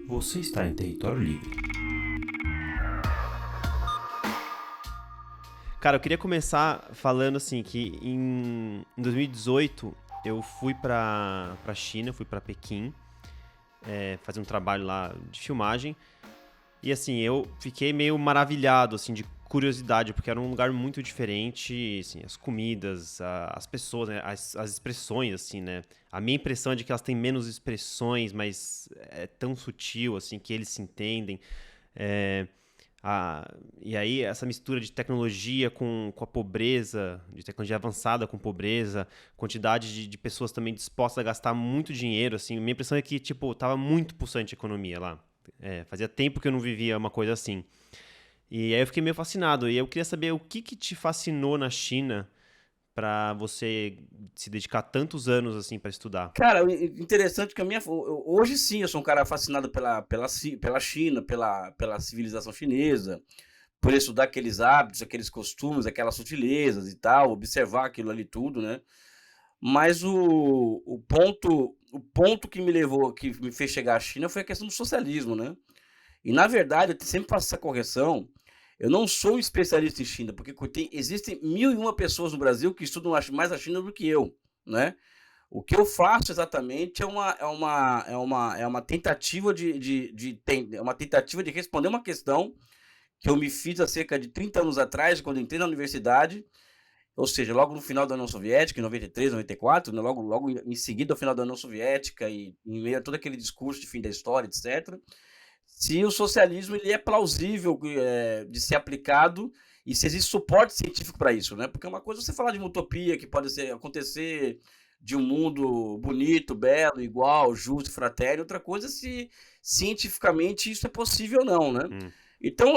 Você está em território livre. Cara, eu queria começar falando assim que em 2018 eu fui pra China, fui pra Pequim, fazer um trabalho lá de filmagem. E assim, eu fiquei meio maravilhado, assim, de curiosidade, porque era um lugar muito diferente, assim, as comidas, as pessoas, né, as expressões, assim, né? A minha impressão é de que elas têm menos expressões, mas é tão sutil, assim, que eles se entendem. É, e aí, essa mistura de tecnologia com a pobreza, de tecnologia avançada com pobreza, quantidade de pessoas também dispostas a gastar muito dinheiro, assim, minha impressão é que, tipo, tava muito pulsante a economia lá. Fazia tempo que eu não vivia uma coisa assim. E aí eu fiquei meio fascinado. E eu queria saber o que te fascinou na China pra você se dedicar tantos anos assim pra estudar. Cara, o interessante é que hoje sim eu sou um cara fascinado pela China, pela civilização chinesa, por estudar aqueles hábitos, aqueles costumes, aquelas sutilezas e tal, observar aquilo ali tudo, né. Mas o ponto que me fez chegar à China foi a questão do socialismo, né. E na verdade eu sempre faço essa correção, eu não sou um especialista em China, porque existem 1001 pessoas no Brasil que estudam mais a China do que eu, né. O que eu faço exatamente é uma tentativa é uma tentativa de responder uma questão que eu me fiz há cerca de 30 anos atrás, quando entrei na universidade, ou seja, logo no final da União Soviética, em 93, 94, né, logo em seguida ao final da União Soviética e em meio a todo aquele discurso de fim da história, etc. Se o socialismo ele é plausível, de ser aplicado e se existe suporte científico para isso, né, porque uma coisa é você falar de uma utopia que pode acontecer de um mundo bonito, belo, igual, justo e fraterno, outra coisa é se cientificamente isso é possível ou não, né. Hum. Então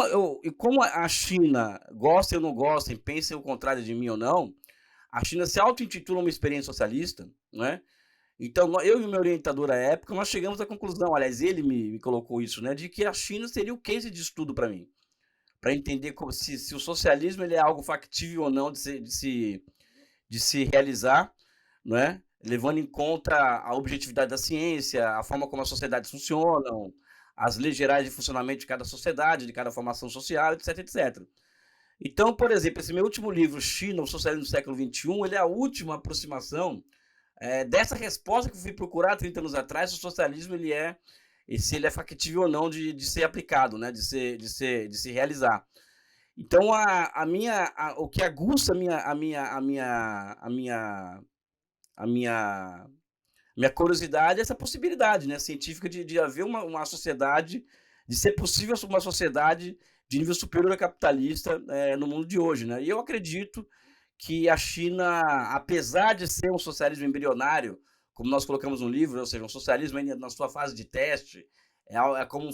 como a China, gostem ou não gostem, pensem o contrário de mim ou não, a China se auto-intitula uma experiência socialista, né, então, eu e o meu orientador à época, nós chegamos à conclusão, aliás, ele me colocou isso, né, de que a China seria o case de estudo para mim, para entender se o socialismo ele é algo factível ou não de se realizar, né, levando em conta a objetividade da ciência, a forma como as sociedades funcionam, as leis gerais de funcionamento de cada sociedade, de cada formação social, etc, etc. Então, por exemplo, esse meu último livro, China, o Socialismo do Século XXI, ele é a última aproximação dessa resposta que eu fui procurar 30 anos atrás, se o socialismo e se ele é factível ou não de ser aplicado, né, de se realizar. Então o que aguça a minha curiosidade é essa possibilidade, né, científica de haver uma sociedade, de ser possível uma sociedade de nível superior à capitalista, no mundo de hoje, né. E eu acredito que a China, apesar de ser um socialismo embrionário, como nós colocamos no livro, ou seja, um socialismo ainda na sua fase de teste, é como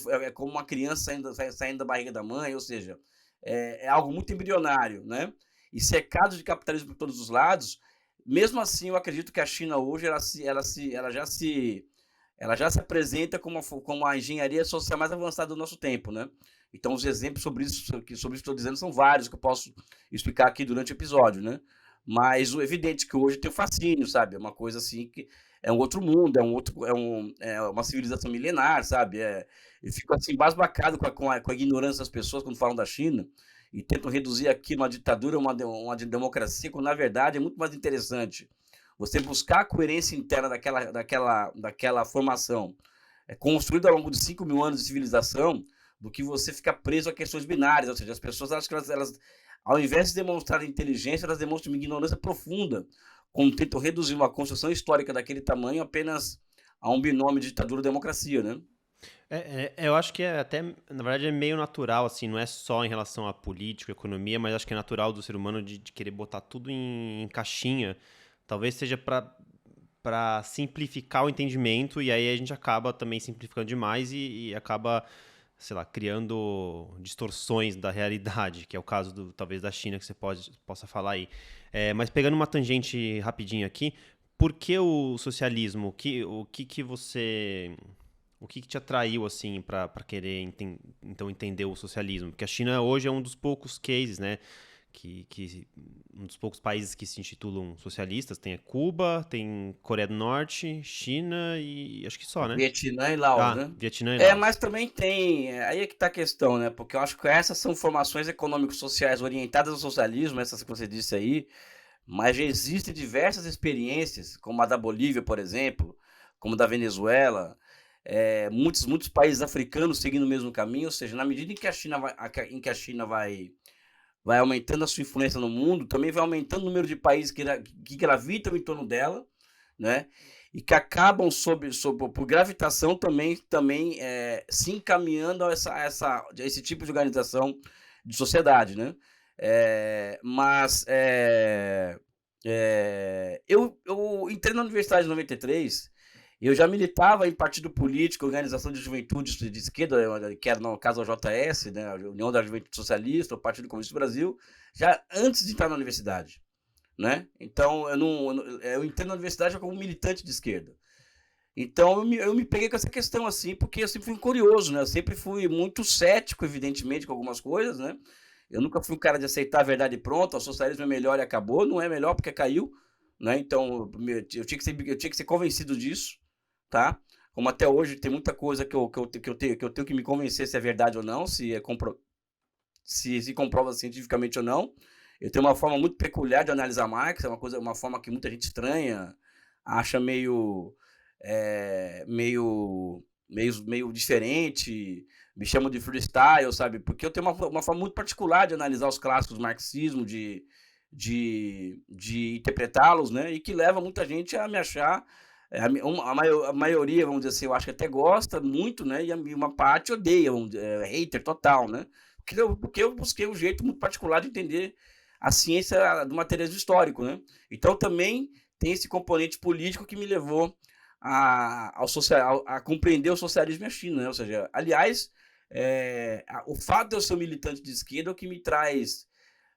uma criança saindo da barriga da mãe, ou seja, é algo muito embrionário, né, e cercado de capitalismo por todos os lados. Mesmo assim, eu acredito que a China hoje ela já se apresenta como a engenharia social mais avançada do nosso tempo, né. Então os exemplos sobre isso que estou dizendo são vários, que eu posso explicar aqui durante o episódio, né. Mas o evidente que hoje tem o fascínio, sabe, é uma coisa assim que é um outro mundo, é uma civilização milenar, sabe, eu fico assim embasbacado com a ignorância das pessoas quando falam da China, e tentam reduzir aquilo uma ditadura, uma democracia, quando na verdade é muito mais interessante você buscar a coerência interna daquela formação, construída ao longo de 5.000 anos de civilização, do que você ficar preso a questões binárias, ou seja, as pessoas acham que elas ao invés de demonstrarem inteligência, elas demonstram uma ignorância profunda, quando tentam reduzir uma construção histórica daquele tamanho apenas a um binômio de ditadura e democracia, né. Eu acho que é até, na verdade, é meio natural, assim, não é só em relação à política, economia, mas acho que é natural do ser humano de querer botar tudo em caixinha. Talvez seja para simplificar o entendimento, e aí a gente acaba também simplificando demais e acaba, sei lá, criando distorções da realidade, que é o caso talvez da China, que você possa falar aí. Mas pegando uma tangente rapidinho aqui, por que o socialismo? O que te atraiu, assim, para querer então entender o socialismo? Porque a China hoje é um dos poucos cases, né, que um dos poucos países que se intitulam socialistas. Tem Cuba, tem Coreia do Norte, China e acho que só, né? Vietnã e Laos, né? Vietnã e Laos. Mas também tem. Aí é que tá a questão, né? Porque eu acho que essas são formações econômico-sociais orientadas ao socialismo, essas que você disse aí, mas já existem diversas experiências, como a da Bolívia, por exemplo, como a da Venezuela, muitos países africanos seguindo o mesmo caminho, ou seja, na medida em que a China vai aumentando a sua influência no mundo, também vai aumentando o número de países que gravitam em torno dela, né? E que acabam por gravitação também se encaminhando a esse tipo de organização de sociedade, né? Eu entrei na universidade em 93, eu já militava em partido político, organização de juventude de esquerda, que era no caso a JS, né, a União da Juventude Socialista, o Partido Comunista do Brasil, já antes de entrar na universidade, né? Então eu entrei na universidade como militante de esquerda. Então eu me peguei com essa questão assim, porque eu sempre fui curioso, né? Eu sempre fui muito cético, evidentemente, com algumas coisas, né? Eu nunca fui um cara de aceitar a verdade pronta, o socialismo é melhor e acabou, não é melhor porque caiu, né? Então eu tinha que ser convencido disso, tá? Como até hoje tem muita coisa que eu tenho que me convencer se é verdade ou não, se comprova cientificamente ou não. Eu tenho uma forma muito peculiar de analisar Marx, uma forma que muita gente estranha, acha meio diferente, me chamam de freestyle, sabe? Porque eu tenho uma forma muito particular de analisar os clássicos do marxismo, de interpretá-los, né? E que leva muita gente a me achar, a maioria, vamos dizer assim, eu acho que até gosta muito, né? E uma parte odeia, hater total, né? Porque eu busquei um jeito muito particular de entender a ciência do materialismo histórico, né? Então também tem esse componente político que me levou a compreender o socialismo e a China, né? Ou seja, aliás, o fato de eu ser um militante de esquerda é o que me traz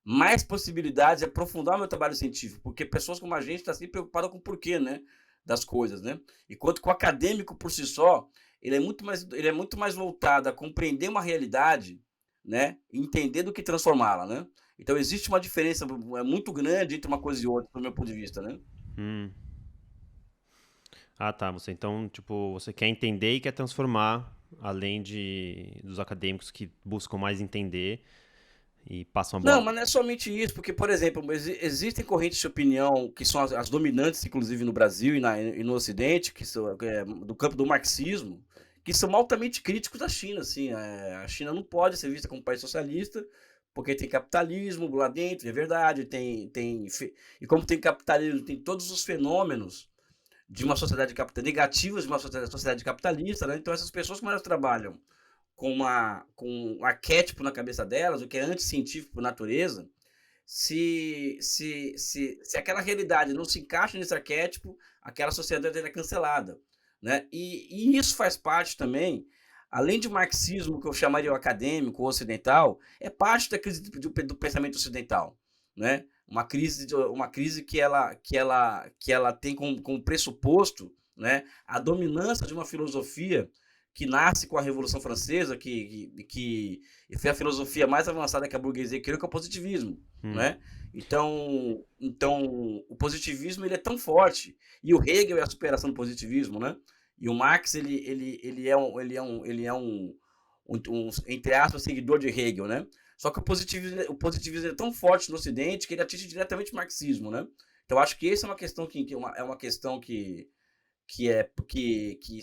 mais possibilidades de aprofundar o meu trabalho científico, porque pessoas como a gente estão sempre preocupadas com o porquê, né, das coisas, né? Enquanto que o acadêmico por si só, ele é muito mais voltado a compreender uma realidade, né, e entender do que transformá-la, né? Então existe uma diferença muito grande entre uma coisa e outra, do meu ponto de vista, né? Ah, tá. Você quer entender e quer transformar, além dos acadêmicos que buscam mais entender e passam a bola. Não, mas não é somente isso, porque, por exemplo, existem correntes de opinião que são as dominantes, inclusive no Brasil e no Ocidente, que são do campo do marxismo, que são altamente críticos da China. Assim, a China não pode ser vista como um país socialista, porque tem capitalismo lá dentro, é verdade, e como tem capitalismo, tem todos os fenômenos de uma sociedade capitalista, negativas de uma sociedade capitalista, né? Então essas pessoas, como elas trabalham com um arquétipo na cabeça delas, o que é anticientífico por natureza, se aquela realidade não se encaixa nesse arquétipo, aquela sociedade é cancelada, né? E isso faz parte também, além de marxismo, que eu chamaria o acadêmico ou ocidental, é parte da crise do pensamento ocidental, né? Uma crise que ela tem como pressuposto, né, a dominância de uma filosofia que nasce com a Revolução Francesa, que foi a filosofia mais avançada que a burguesia criou, que é o positivismo, né? Então o positivismo ele é tão forte, e o Hegel é a superação do positivismo, né? E o Marx ele é um entre aspas seguidor de Hegel, né? Só que o positivismo é tão forte no Ocidente que ele atinge diretamente o marxismo, né? Então acho que essa é uma questão que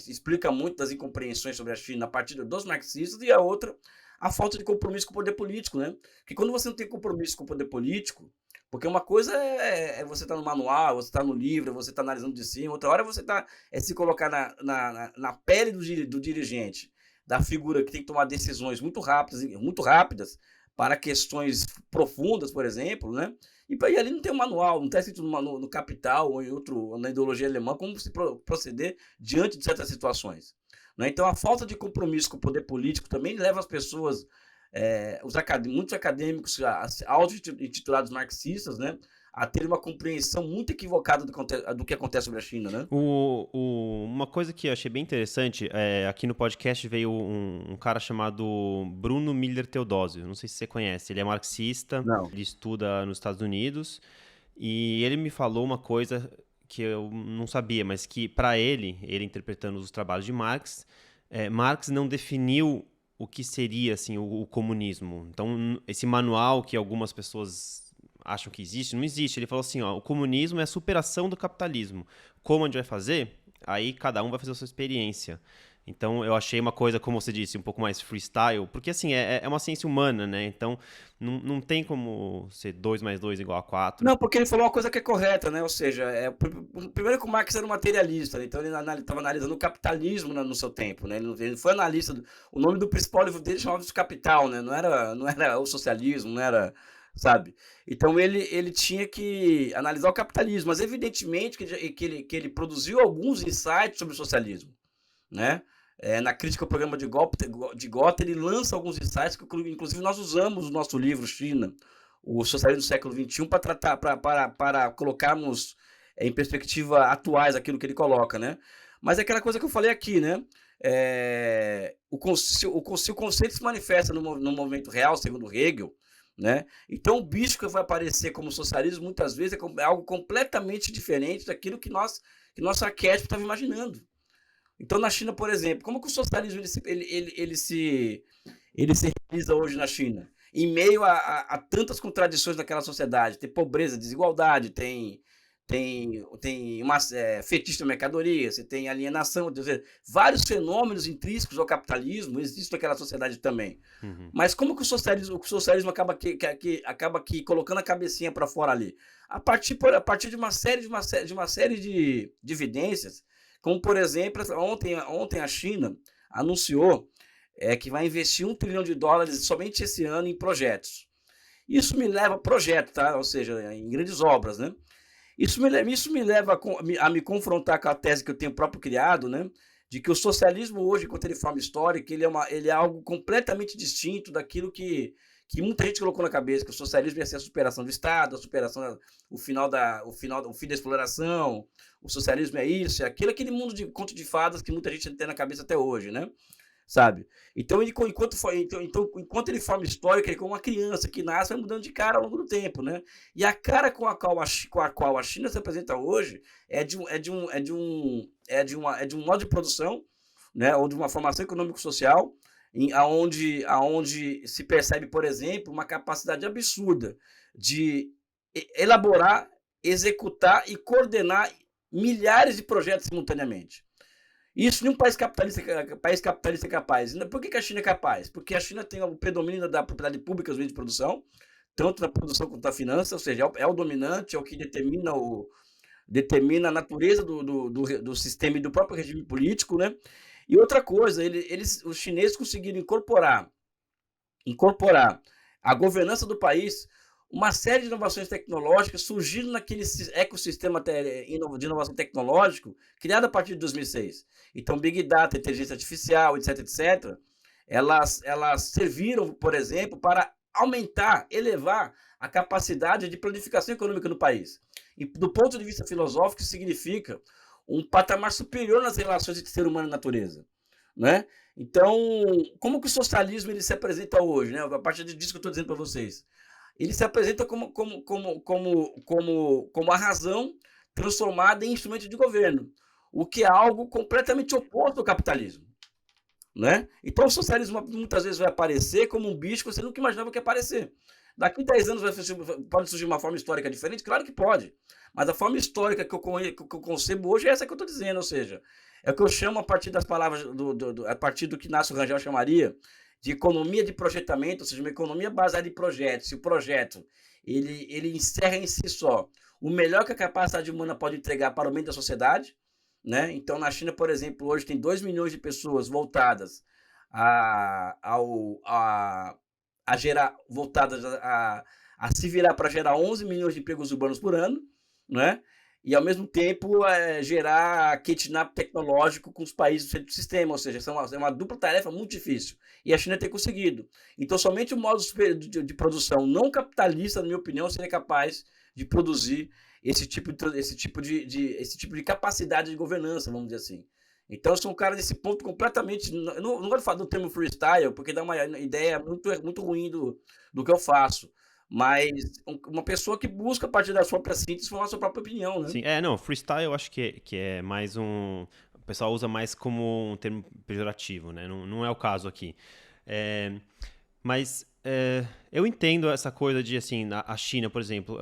explica muito das incompreensões sobre a China a partir dos marxistas, e a outra, a falta de compromisso com o poder político, né? Porque quando você não tem compromisso com o poder político, porque uma coisa é você estar no manual, você estar no livro, você estar analisando de cima, outra hora você está se colocar na pele do dirigente, da figura que tem que tomar decisões muito rápidas para questões profundas, por exemplo, né? E ali não tem um manual, não está escrito no Capital ou em na ideologia alemã como se proceder diante de certas situações, né? Então a falta de compromisso com o poder político também leva as pessoas, muitos acadêmicos auto-intitulados marxistas, né, a ter uma compreensão muito equivocada do que acontece sobre a China, né? Uma coisa que eu achei bem interessante, aqui no podcast veio um cara chamado Bruno Miller Teodósio, não sei se você conhece, ele é marxista, Não. ele estuda nos Estados Unidos, e ele me falou uma coisa que eu não sabia, mas que para ele interpretando os trabalhos de Marx, Marx não definiu o que seria assim, o comunismo. Então, esse manual que algumas pessoas acham que existe, não existe. Ele falou assim, ó, o comunismo é a superação do capitalismo. Como a gente vai fazer? Aí cada um vai fazer a sua experiência. Então eu achei uma coisa, como você disse, um pouco mais freestyle, porque assim, é uma ciência humana, né? Então não tem como ser 2 mais 2 igual a 4. Não, porque ele falou uma coisa que é correta, né? Ou seja, primeiro que o Marx era um materialista, né? Então ele estava analisando o capitalismo no seu tempo, né? Ele foi analista, o nome do principal livro dele chamava de Capital, né? Não era o socialismo, não era, sabe? Então ele tinha que analisar o capitalismo, mas evidentemente que ele produziu alguns insights sobre o socialismo, né? Na crítica ao programa de Gotha, ele lança alguns insights que, inclusive, nós usamos no nosso livro China, o Socialismo do Século XXI, para colocarmos em perspectiva atuais aquilo que ele coloca, né? Mas é aquela coisa que eu falei aqui, né? Se o conceito se manifesta no movimento real, segundo Hegel, né? Então o bicho que vai aparecer como socialismo muitas vezes é algo completamente diferente daquilo que nosso arquétipo estava imaginando. Então, na China, por exemplo, como que o socialismo ele se realiza hoje na China? Em meio a tantas contradições daquela sociedade, tem pobreza, desigualdade, tem uma fetiche da mercadoria, você tem alienação, vários fenômenos intrínsecos ao capitalismo existem naquela sociedade também. Uhum. Mas como que o socialismo acaba aqui colocando a cabecinha para fora ali? A partir de uma série de evidências. Como, por exemplo, ontem a China anunciou que vai investir $1 trilhão somente esse ano em projetos. Isso me leva a projeto, tá? Ou seja, em grandes obras, né? Isso me leva a me confrontar com a tese que eu tenho próprio criado, né? De que o socialismo hoje, enquanto ele forma histórica, ele é algo completamente distinto daquilo que muita gente colocou na cabeça, que o socialismo ia ser a superação do Estado, o fim da exploração, o socialismo é isso, é aquilo, aquele mundo de conto de fadas que muita gente tem na cabeça até hoje, né? Sabe? Então, enquanto ele forma histórica, ele é como uma criança que nasce, vai mudando de cara ao longo do tempo, né? E a cara com a qual a China se apresenta hoje é de um modo de produção, né? Ou de uma formação econômico-social, aonde se percebe, por exemplo, uma capacidade absurda de elaborar, executar e coordenar milhares de projetos simultaneamente. Isso nenhum país capitalista é capaz. Por que a China é capaz? Porque a China tem o predomínio da propriedade pública nos meios de produção, tanto na produção quanto na finança, ou seja, é o dominante, é o que determina a natureza do sistema e do próprio regime político, né? E outra coisa, os chineses conseguiram incorporar a governança do país, uma série de inovações tecnológicas surgindo naquele ecossistema de inovação tecnológica criado a partir de 2006. Então, Big Data, inteligência artificial, etc., elas serviram, por exemplo, para elevar a capacidade de planificação econômica no país. E, do ponto de vista filosófico, isso significa um patamar superior nas relações entre ser humano e natureza, né? Então, como que o socialismo ele se apresenta hoje, né? A partir disso que eu estou dizendo para vocês, ele se apresenta como a razão transformada em instrumento de governo, o que é algo completamente oposto ao capitalismo, né? Então, o socialismo muitas vezes vai aparecer como um bicho que você nunca imaginava que ia aparecer. Daqui 10 anos pode surgir uma forma histórica diferente? Claro que pode. Mas a forma histórica que eu concebo hoje é essa que eu estou dizendo, ou seja, é o que eu chamo a partir das palavras, a partir do que Inácio Rangel chamaria de economia de projetamento, ou seja, uma economia baseada em projetos. Se o projeto ele encerra em si só o melhor que a capacidade humana pode entregar para o meio da sociedade, né? Então, na China, por exemplo, hoje tem 2 milhões de pessoas voltadas a se virar para gerar 11 milhões de empregos urbanos por ano, né? E, ao mesmo tempo, gerar catch-up tecnológico com os países do sistema, ou seja, é uma dupla tarefa muito difícil. E a China tem conseguido. Então, somente o modo de produção não capitalista, na minha opinião, seria capaz de produzir esse tipo de capacidade de governança, vamos dizer assim. Então, eu sou um cara desse ponto completamente. Eu não gosto de falar do termo freestyle, porque dá uma ideia muito ruim do que eu faço. Mas uma pessoa que busca, a partir da sua própria síntese, formar a sua própria opinião, né? Sim, não, freestyle eu acho que é mais um. O pessoal usa mais como um termo pejorativo, né? Não é o caso aqui. É, mas eu entendo essa coisa de, assim, a China, por exemplo,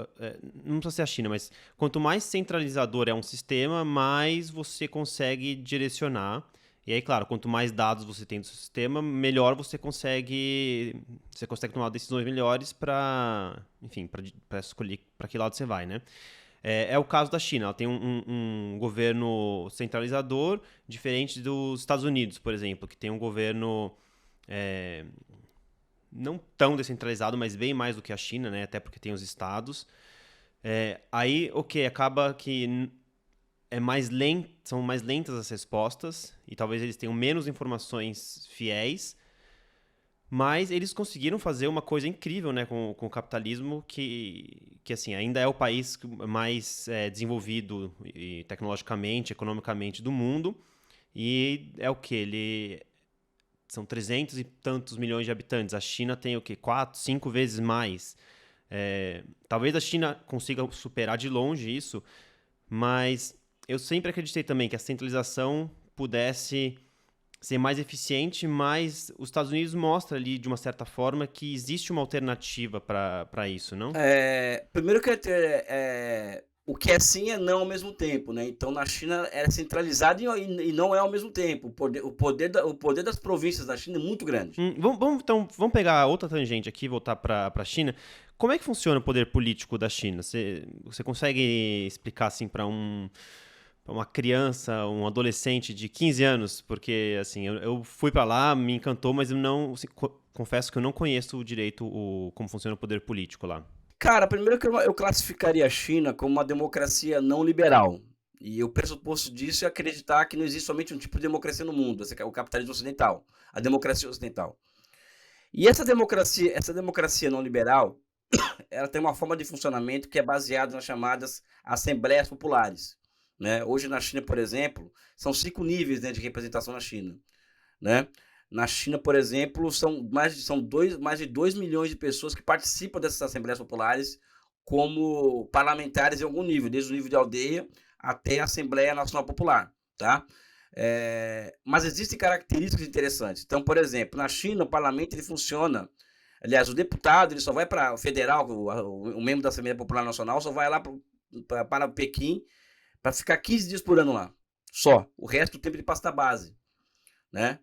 não precisa ser a China, mas quanto mais centralizador é um sistema, mais você consegue direcionar. E aí, claro, quanto mais dados você tem do seu sistema, melhor você consegue tomar decisões melhores para, enfim, para escolher para que lado você vai, né? É o caso da China, ela tem um governo centralizador, diferente dos Estados Unidos, por exemplo, que tem um governo não tão descentralizado, mas bem mais do que a China, né? Até porque tem os estados. Aí, acaba que são mais lentas as respostas, e talvez eles tenham menos informações fiéis, mas eles conseguiram fazer uma coisa incrível, né, com o capitalismo, que assim, ainda é o país mais desenvolvido tecnologicamente, economicamente do mundo, e é o que? São 300 e tantos milhões de habitantes. A China tem o quê? 4, 5 vezes mais. Talvez a China consiga superar de longe isso, mas eu sempre acreditei também que a centralização pudesse ser mais eficiente, mas os Estados Unidos mostra ali, de uma certa forma, que existe uma alternativa para isso, não? Primeiro que o que é sim é não ao mesmo tempo, né? Então, na China é centralizado e não é ao mesmo tempo. O poder das províncias da China é muito grande. Vamos pegar outra tangente aqui, voltar para a China. Como é que funciona o poder político da China? Você consegue explicar assim para uma criança, um adolescente de 15 anos? Porque assim, eu fui para lá, me encantou, mas eu não confesso que eu não conheço direito como funciona o poder político lá. Cara, primeiro que eu classificaria a China como uma democracia não liberal. E o pressuposto disso é acreditar que não existe somente um tipo de democracia no mundo, esse é o capitalismo ocidental, a democracia ocidental. E essa democracia não liberal, ela tem uma forma de funcionamento que é baseada nas chamadas assembleias populares, né? Hoje na China, por exemplo, são 5 níveis, né, de representação na China, né? Na China, por exemplo, são mais de 2 milhões de pessoas que participam dessas assembleias populares como parlamentares em algum nível, desde o nível de aldeia até a Assembleia Nacional Popular, tá? Mas existem características interessantes. Então, por exemplo, na China, o parlamento ele funciona. Aliás, o deputado ele só vai para o federal, o membro da Assembleia Popular Nacional só vai lá para Pequim para ficar 15 dias por ano lá. Só. O resto do tempo ele passa da base, né?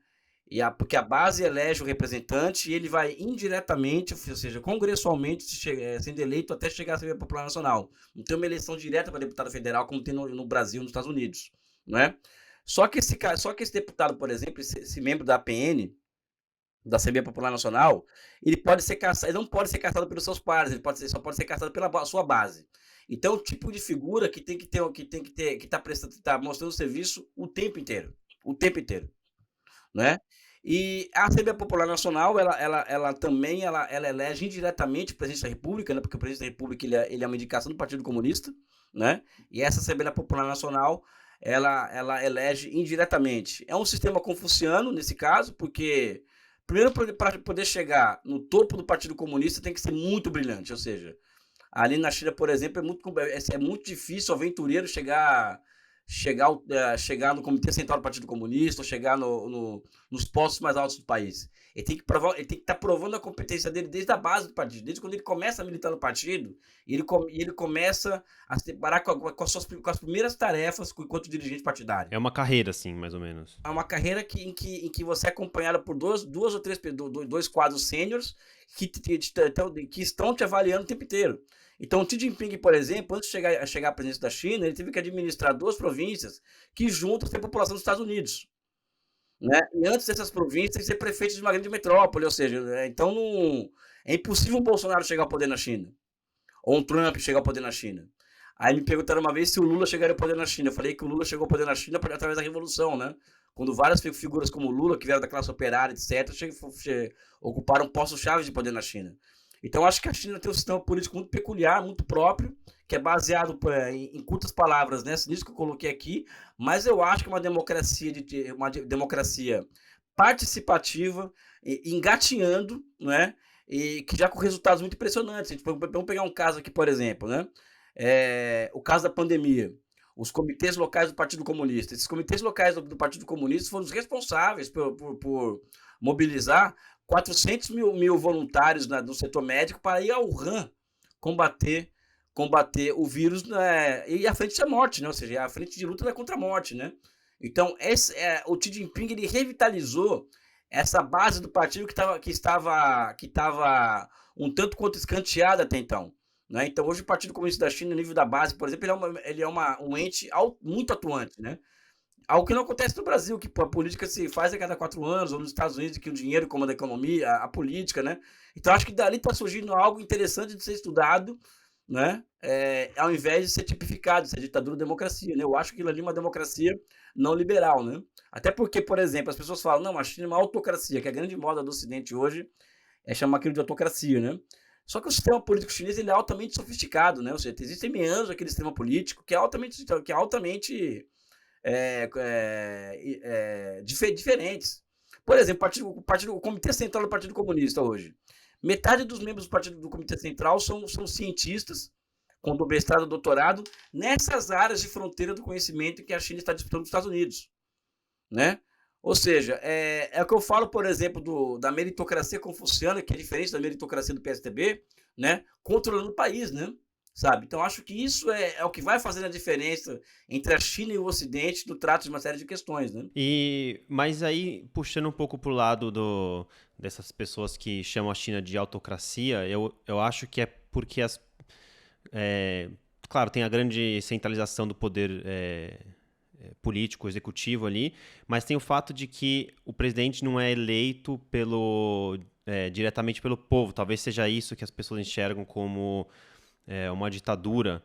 Porque a base elege o representante e ele vai indiretamente, ou seja, congressualmente, sendo eleito até chegar à Assembleia Popular Nacional. Não tem uma eleição direta para deputado federal como tem no Brasil e nos Estados Unidos, né? Só que esse deputado, por exemplo, esse membro da APN, da Assembleia Popular Nacional, ele não pode ser caçado pelos seus pares, só pode ser caçado pela sua base. Então, o tipo de figura que está mostrando serviço o tempo inteiro, né? E a Assembleia Popular Nacional, ela também elege indiretamente o presidente da República, né? Porque o presidente da República ele é uma indicação do Partido Comunista, né? E essa Assembleia Popular Nacional, ela elege indiretamente. É um sistema confuciano nesse caso, porque primeiro para poder chegar no topo do Partido Comunista tem que ser muito brilhante, ou seja, ali na China, por exemplo, é muito difícil o aventureiro chegar no Comitê Central do Partido Comunista, ou chegar nos postos mais altos do país. Ele tem que estar provando a competência dele desde a base do partido, desde quando ele começa a militar no partido, e ele começa a se deparar com as primeiras tarefas enquanto dirigente partidário. É uma carreira, assim, mais ou menos. É uma carreira em que você é acompanhado por dois quadros sêniores que estão te avaliando o tempo inteiro. Então, o Xi Jinping, por exemplo, antes de chegar à presidência da China, ele teve que administrar 2 províncias que juntas têm a população dos Estados Unidos, né? E antes dessas províncias, ser prefeito de uma grande metrópole, ou seja, então é impossível um Bolsonaro chegar ao poder na China, ou um Trump chegar ao poder na China. Aí me perguntaram uma vez se o Lula chegaria ao poder na China. Eu falei que o Lula chegou ao poder na China através da Revolução, né? Quando várias figuras como o Lula, que vieram da classe operária, etc., ocuparam postos-chave de poder na China. Então, acho que a China tem um sistema político muito peculiar, muito próprio, que é baseado em curtas palavras, né? Nisso que eu coloquei aqui, mas eu acho que é uma democracia, democracia participativa, engatinhando, né? E que já com resultados muito impressionantes. Vamos pegar um caso aqui, por exemplo, né? O caso da pandemia. Os comitês locais do Partido Comunista. Esses comitês locais do Partido Comunista foram os responsáveis por mobilizar 400 mil voluntários no setor médico para ir ao Wuhan combater o vírus, né? E a frente da morte, né? Ou seja, a frente de luta contra a morte, né? Então, o Xi Jinping ele revitalizou essa base do partido que estava um tanto quanto escanteada até então. Né? Então, hoje o Partido Comunista da China, no nível da base, por exemplo, ele é um ente muito atuante. Né? Algo que não acontece no Brasil, que a política se faz a cada 4 anos, ou nos Estados Unidos, que o dinheiro comanda a economia, a política. Né? Então, acho que dali está surgindo algo interessante de ser estudado, né? Ao invés de ser tipificado, ser ditadura ou democracia. Né? Eu acho que aquilo ali é uma democracia não liberal. Né? Até porque, por exemplo, as pessoas falam, não, a China é uma autocracia, que a grande moda do Ocidente hoje é chamar aquilo de autocracia. Né? Só que o sistema político chinês ele é altamente sofisticado. Né? Ou seja, existem meandros daquele sistema político que é altamente diferentes. Por exemplo, o Comitê Central do Partido Comunista hoje. Metade dos membros do Comitê Central são cientistas com mestrado e doutorado nessas áreas de fronteira do conhecimento que a China está disputando dos Estados Unidos. Né? Ou seja, é o que eu falo, por exemplo, da meritocracia confuciana, que é diferente da meritocracia do PSDB, né? Controlando o país, né? Sabe? Então, acho que isso é o que vai fazer a diferença entre a China e o Ocidente no trato de uma série de questões. Né? Mas aí, puxando um pouco pro lado dessas pessoas que chamam a China de autocracia, eu acho que é porque claro, tem a grande centralização do poder político, executivo ali, mas tem o fato de que o presidente não é eleito diretamente pelo povo. Talvez seja isso que as pessoas enxergam como uma ditadura.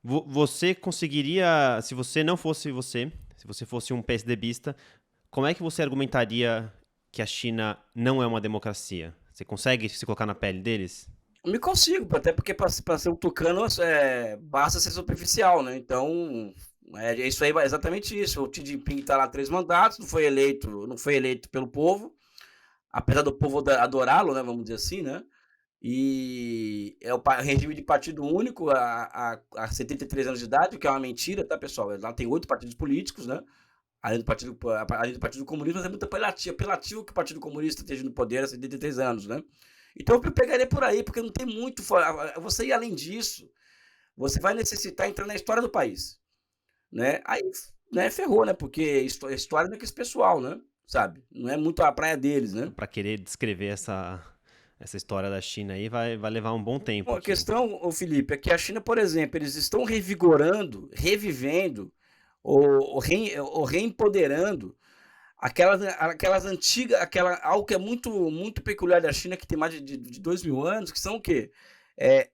Você conseguiria, se você não fosse se você fosse um PSDBista, como é que você argumentaria que a China não é uma democracia? Você consegue se colocar na pele deles? Me consigo, até porque para ser um tucano basta ser superficial, né? Então, isso aí, exatamente isso. O Xi Jinping está lá 3 mandatos, não foi eleito pelo povo, apesar do povo adorá-lo, né? Vamos dizer assim, né? E é o regime de partido único há 73 anos de idade, o que é uma mentira, tá, pessoal? Lá tem 8 partidos políticos, né? Além do Partido Comunista, mas é muito apelativo que o Partido Comunista esteja no poder há 73 anos, né? Então eu pegaria por aí, porque não tem muito. Você ir além disso, você vai necessitar entrar na história do país. Né? Aí, né, ferrou, né? Porque história não é que esse pessoal, né? Sabe? Não é muito a praia deles, né? Para querer descrever essa história da China aí vai levar um bom tempo. Bom, a questão, Felipe, é que a China, por exemplo, eles estão revivendo ou reempoderando aquelas antigas, algo que é muito, muito peculiar da China, que tem mais de 2.000 anos, que são o quê?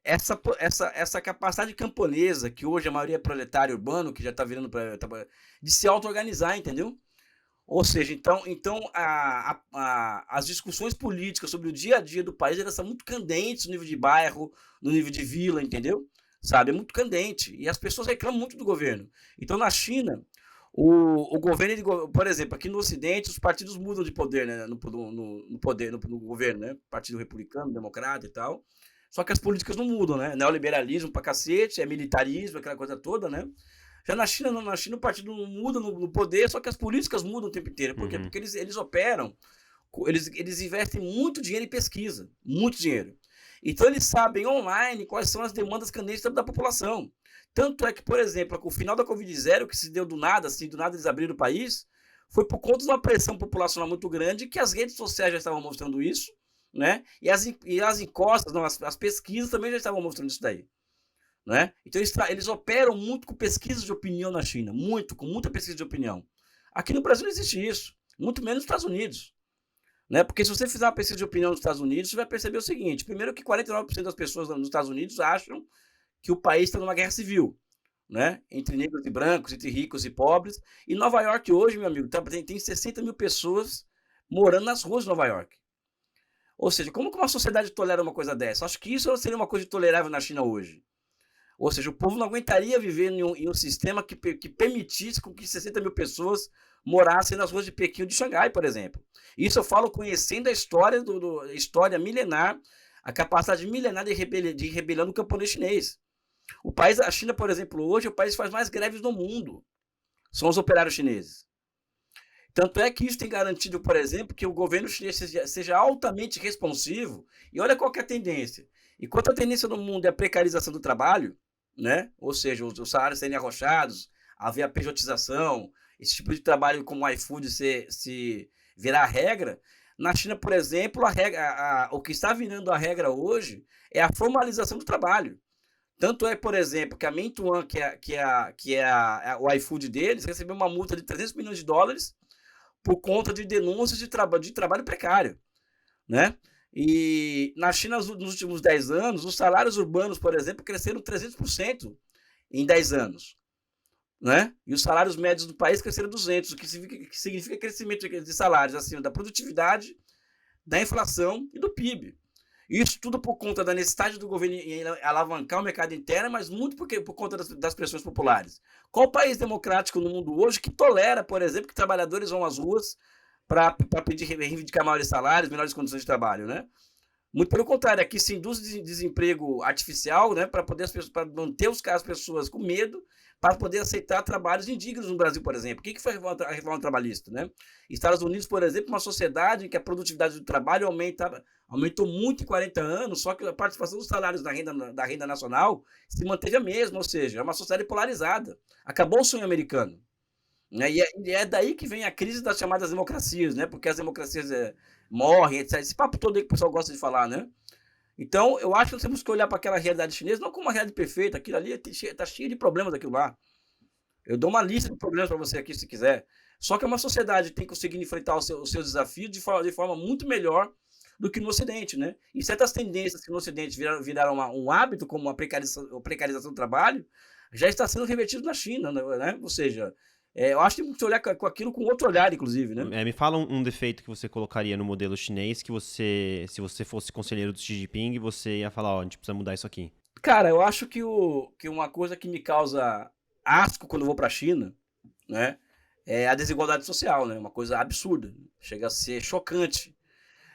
Essa capacidade camponesa, que hoje a maioria é proletário urbano, que já está virando de se auto-organizar, entendeu? Ou seja, então as discussões políticas sobre o dia a dia do país, elas são muito candentes no nível de bairro, no nível de vila, entendeu? Sabe? É muito candente. E as pessoas reclamam muito do governo. Então, na China, o governo, por exemplo, aqui no Ocidente, os partidos mudam de poder, né? No governo, né? Partido republicano, democrata e tal. Só que as políticas não mudam, né? Neoliberalismo pra cacete, militarismo, aquela coisa toda, né? Já na China o partido não muda no poder, só que as políticas mudam o tempo inteiro. Por quê? Porque eles operam, eles investem muito dinheiro em pesquisa, muito dinheiro. Então eles sabem online quais são as demandas candentes da população. Tanto é que, por exemplo, o final da Covid-0, que se deu do nada eles abriram o país, foi por conta de uma pressão populacional muito grande, que as redes sociais já estavam mostrando isso, né? E as encostas, não, as pesquisas também já estavam mostrando isso daí. Né? Então eles operam muito com pesquisas de opinião na China, com muita pesquisa de opinião. Aqui no Brasil não existe isso, muito menos nos Estados Unidos. Né? Porque se você fizer uma pesquisa de opinião nos Estados Unidos, você vai perceber o seguinte: primeiro que 49% das pessoas nos Estados Unidos acham que o país está numa guerra civil, né? Entre negros e brancos, entre ricos e pobres. E Nova York hoje, meu amigo, tem 60 mil pessoas morando nas ruas de Nova York. Ou seja, como que uma sociedade tolera uma coisa dessa? Acho que isso seria uma coisa tolerável na China hoje. Ou seja, o povo não aguentaria viver em um sistema que permitisse com que 60 mil pessoas morassem nas ruas de Pequim ou de Xangai, por exemplo. Isso eu falo conhecendo a história, história milenar, a capacidade milenar de rebelião do camponês chinês. A China, por exemplo, hoje é o país que faz mais greves no mundo. São os operários chineses. Tanto é que isso tem garantido, por exemplo, que o governo chinês seja altamente responsivo. E olha qual que é a tendência. Enquanto a tendência no mundo é a precarização do trabalho, né? Ou seja, os salários serem arrochados, haver a pejotização, esse tipo de trabalho como o iFood se virar a regra. Na China, por exemplo, o que está virando a regra hoje é a formalização do trabalho. Tanto é, por exemplo, que a Meituan, que é o iFood deles, recebeu uma multa de 300 milhões de dólares por conta de denúncias de trabalho precário, né? E na China, nos últimos 10 anos, os salários urbanos, por exemplo, cresceram 300% em 10 anos, né? E os salários médios do país cresceram 200%, o que significa crescimento de salários acima da produtividade, da inflação e do PIB. Isso tudo por conta da necessidade do governo em alavancar o mercado interno, mas muito por conta das pressões populares. Qual país democrático no mundo hoje que tolera, por exemplo, que trabalhadores vão às ruas para reivindicar maiores salários, melhores condições de trabalho, né? Muito pelo contrário, aqui se induz desemprego artificial, né, para manter as pessoas com medo, para poder aceitar trabalhos indignos no Brasil, por exemplo. O que foi a reforma trabalhista, né? Estados Unidos, por exemplo, uma sociedade em que a produtividade do trabalho aumentou muito em 40 anos, só que a participação dos salários da renda nacional se manteve a mesma, ou seja, é uma sociedade polarizada. Acabou o sonho americano. Né? E é daí que vem a crise das chamadas democracias, né? Porque as democracias morrem, etc. Esse papo todo aí que o pessoal gosta de falar, né? Então, eu acho que nós temos que olhar para aquela realidade chinesa não como uma realidade perfeita, aquilo ali está cheio de problemas aquilo lá. Eu dou uma lista de problemas para você aqui, se quiser. Só que é uma sociedade que tem conseguido enfrentar os seus desafios de forma muito melhor do que no Ocidente, né? E certas tendências que no Ocidente viraram um hábito, como a precarização do trabalho, já está sendo revertido na China, né? Ou seja, eu acho que tem que olhar com aquilo com outro olhar, inclusive, né? Me fala um defeito que você colocaria no modelo chinês que se você fosse conselheiro do Xi Jinping, você ia falar, ó, a gente precisa mudar isso aqui. Cara, eu acho que uma coisa que me causa asco quando eu vou para a China, né, é a desigualdade social, né? Uma coisa absurda, chega a ser chocante.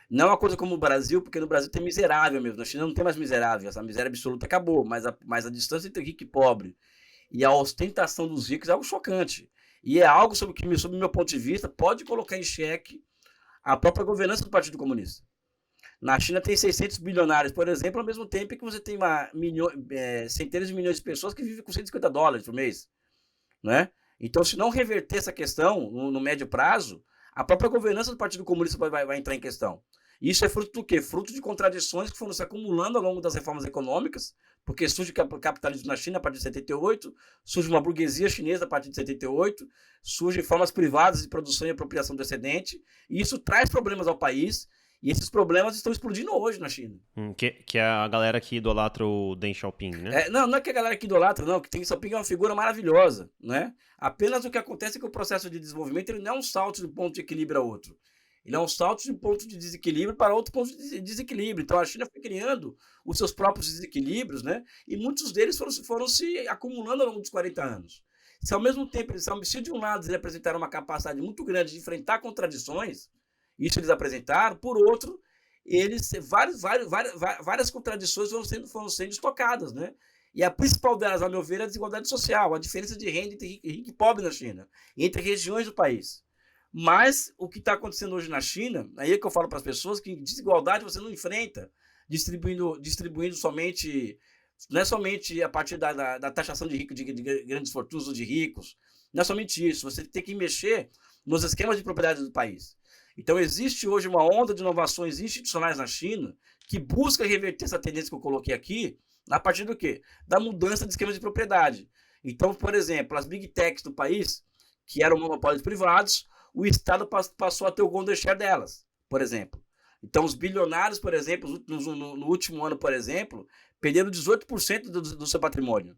Não é uma coisa como o Brasil, porque no Brasil tem miserável mesmo. Na China não tem mais miserável, essa miséria absoluta acabou, mas a distância entre rico e pobre e a ostentação dos ricos é algo chocante. E é algo sob o meu ponto de vista, pode colocar em xeque a própria governança do Partido Comunista. Na China tem 600 bilionários, por exemplo, ao mesmo tempo que você tem centenas de milhões de pessoas que vivem com $150 por mês, né? Então, se não reverter essa questão no médio prazo, a própria governança do Partido Comunista vai entrar em questão. Isso é fruto do quê? Fruto de contradições que foram se acumulando ao longo das reformas econômicas, porque surge o capitalismo na China a partir de 78, surge uma burguesia chinesa a partir de 78, surgem formas privadas de produção e apropriação do excedente, e isso traz problemas ao país, e esses problemas estão explodindo hoje na China. Que é a galera que idolatra o Deng Xiaoping, né? Não é que a galera que idolatra, não, que Deng Xiaoping é uma figura maravilhosa, né? Apenas o que acontece é que o processo de desenvolvimento ele não é um salto de um ponto de equilíbrio a outro. Ele é um salto de um ponto de desequilíbrio para outro ponto de desequilíbrio. Então a China foi criando os seus próprios desequilíbrios, né? E muitos deles foram se acumulando ao longo dos 40 anos. Se ao mesmo tempo, se de um lado eles apresentaram uma capacidade muito grande de enfrentar contradições, isso eles apresentaram, por outro, várias contradições foram sendo estocadas, né? E a principal delas, ao meu ver, é a desigualdade social, a diferença de renda entre rico e pobre na China, entre regiões do país. Mas o que está acontecendo hoje na China, aí é que eu falo para as pessoas que desigualdade você não enfrenta distribuindo somente, não é somente a partir da taxação de ricos, de grandes fortunas ou de ricos, não é somente isso, você tem que mexer nos esquemas de propriedade do país. Então existe hoje uma onda de inovações institucionais na China que busca reverter essa tendência que eu coloquei aqui, a partir do quê? Da mudança de esquemas de propriedade. Então, por exemplo, as big techs do país, que eram monopólios privados, o Estado passou a ter o golden share delas, por exemplo. Então, os bilionários, por exemplo, no último ano, por exemplo, perderam 18% do seu patrimônio,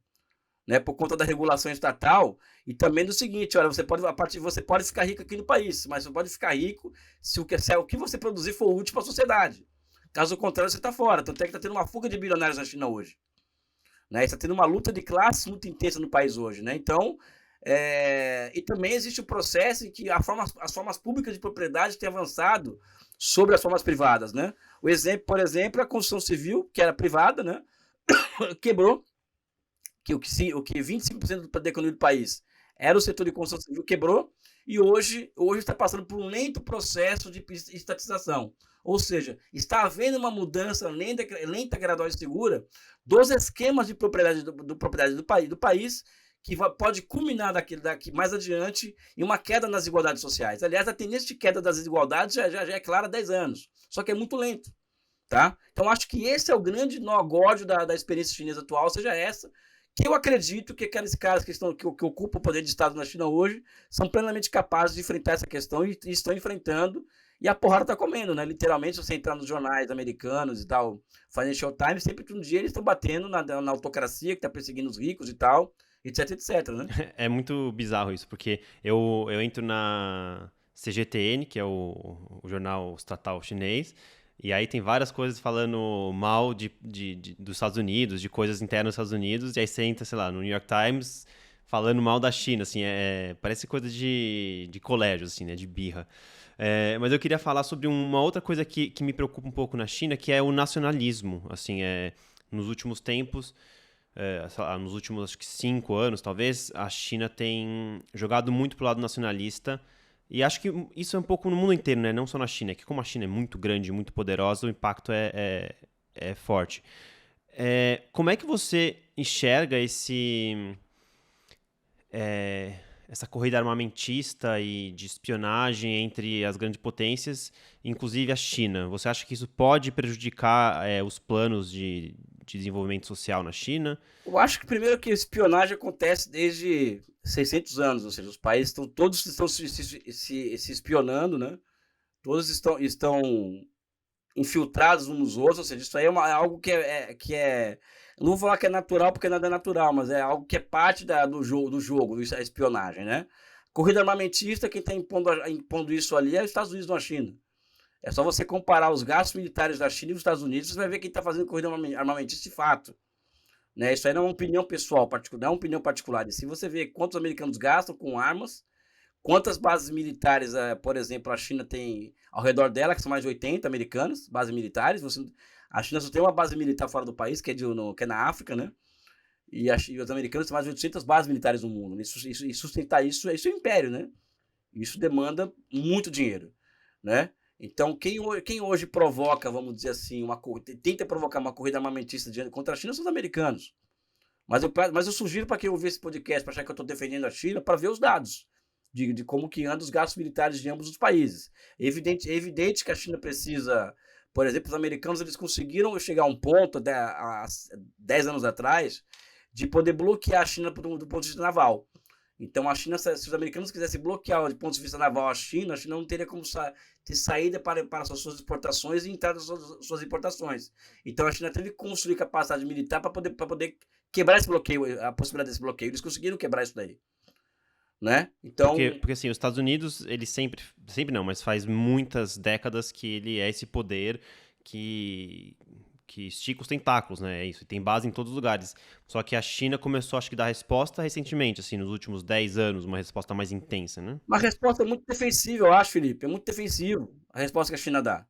né, por conta da regulação estatal e também do seguinte, olha, você pode ficar rico aqui no país, mas você pode ficar rico se o que você produzir for útil para a sociedade. Caso contrário, você está fora. Tanto é que está tendo uma fuga de bilionários na China hoje. Né? Está tendo uma luta de classes muito intensa no país hoje. Né? Então, e também existe o processo em que as formas públicas de propriedade têm avançado sobre as formas privadas. Né? O exemplo, por exemplo, a construção civil, que era privada, né? Quebrou, que o que 25% da economia do país era o setor de construção civil, quebrou, e hoje está passando por um lento processo de estatização. Ou seja, está havendo uma mudança lenta, gradual e segura dos esquemas de propriedade do país, que pode culminar daqui mais adiante em uma queda nas desigualdades sociais. Aliás, a tendência de queda das desigualdades já é clara há 10 anos, só que é muito lento. Tá? Então, acho que esse é o grande nó górdio da experiência chinesa atual, seja essa, que eu acredito que aqueles caras que ocupam o poder de Estado na China hoje são plenamente capazes de enfrentar essa questão e estão enfrentando, e a porrada está comendo, né? Literalmente, se você entrar nos jornais americanos e tal, Financial Times, sempre que um dia eles estão batendo na autocracia que está perseguindo os ricos e tal, etc, etc, né? É muito bizarro isso, porque eu entro na CGTN, que é o jornal estatal chinês, e aí tem várias coisas falando mal dos Estados Unidos, de coisas internas dos Estados Unidos, e aí você entra, sei lá, no New York Times falando mal da China, assim, parece coisa de colégio, assim, né, de birra. Mas eu queria falar sobre uma outra coisa que me preocupa um pouco na China, que é o nacionalismo, assim, nos últimos tempos, sei lá, nos últimos, acho que 5 anos, talvez, a China tem jogado muito pro lado nacionalista. E acho que isso é um pouco no mundo inteiro, né? Não só na China. É que como a China é muito grande, muito poderosa, o impacto é forte. Como é que você enxerga essa corrida armamentista e de espionagem entre as grandes potências, inclusive a China? Você acha que isso pode prejudicar os planos de desenvolvimento social na China? Eu acho que primeiro que a espionagem acontece desde 600 anos, ou seja, os países todos estão se espionando, né? Todos estão infiltrados uns nos outros, ou seja, isso aí é algo que não vou falar que é natural porque nada é natural, mas é algo que é parte do jogo, a espionagem, né? Corrida armamentista, quem está impondo isso ali é os Estados Unidos, não a China. É só você comparar os gastos militares da China e dos Estados Unidos, você vai ver quem está fazendo corrida armamentista de fato. Né? Isso aí não é uma opinião pessoal, não é uma opinião particular. E se você vê quantos americanos gastam com armas, quantas bases militares, por exemplo, a China tem ao redor dela, que são mais de 80 americanas, bases militares. A China só tem uma base militar fora do país, que é na África, né? E os americanos têm mais de 800 bases militares no mundo. E sustentar isso é o império, né? Isso demanda muito dinheiro, né? Então, quem hoje provoca, vamos dizer assim, tenta provocar uma corrida armamentista contra a China são os americanos. Mas eu sugiro para quem ouvir esse podcast, para achar que eu estou defendendo a China, para ver os dados de como que andam os gastos militares de ambos os países. É evidente que a China precisa, por exemplo, os americanos eles conseguiram chegar a um ponto, há 10 anos atrás, de poder bloquear a China do ponto de vista naval. Então, a China, se os americanos quisessem bloquear do ponto de vista naval a China não teria como ter saída para as suas exportações e entrada das suas importações. Então, a China teve que construir capacidade militar para poder quebrar esse bloqueio, a possibilidade desse bloqueio. Eles conseguiram quebrar isso daí. Né? Então... Porque assim, os Estados Unidos, ele sempre não, mas faz muitas décadas que ele é esse poder que estica os tentáculos, né? É isso, tem base em todos os lugares. Só que a China começou, acho que, a dar resposta recentemente, assim, nos últimos 10 anos, uma resposta mais intensa, né? Uma resposta muito defensiva, eu acho, Felipe. É muito defensivo a resposta que a China dá.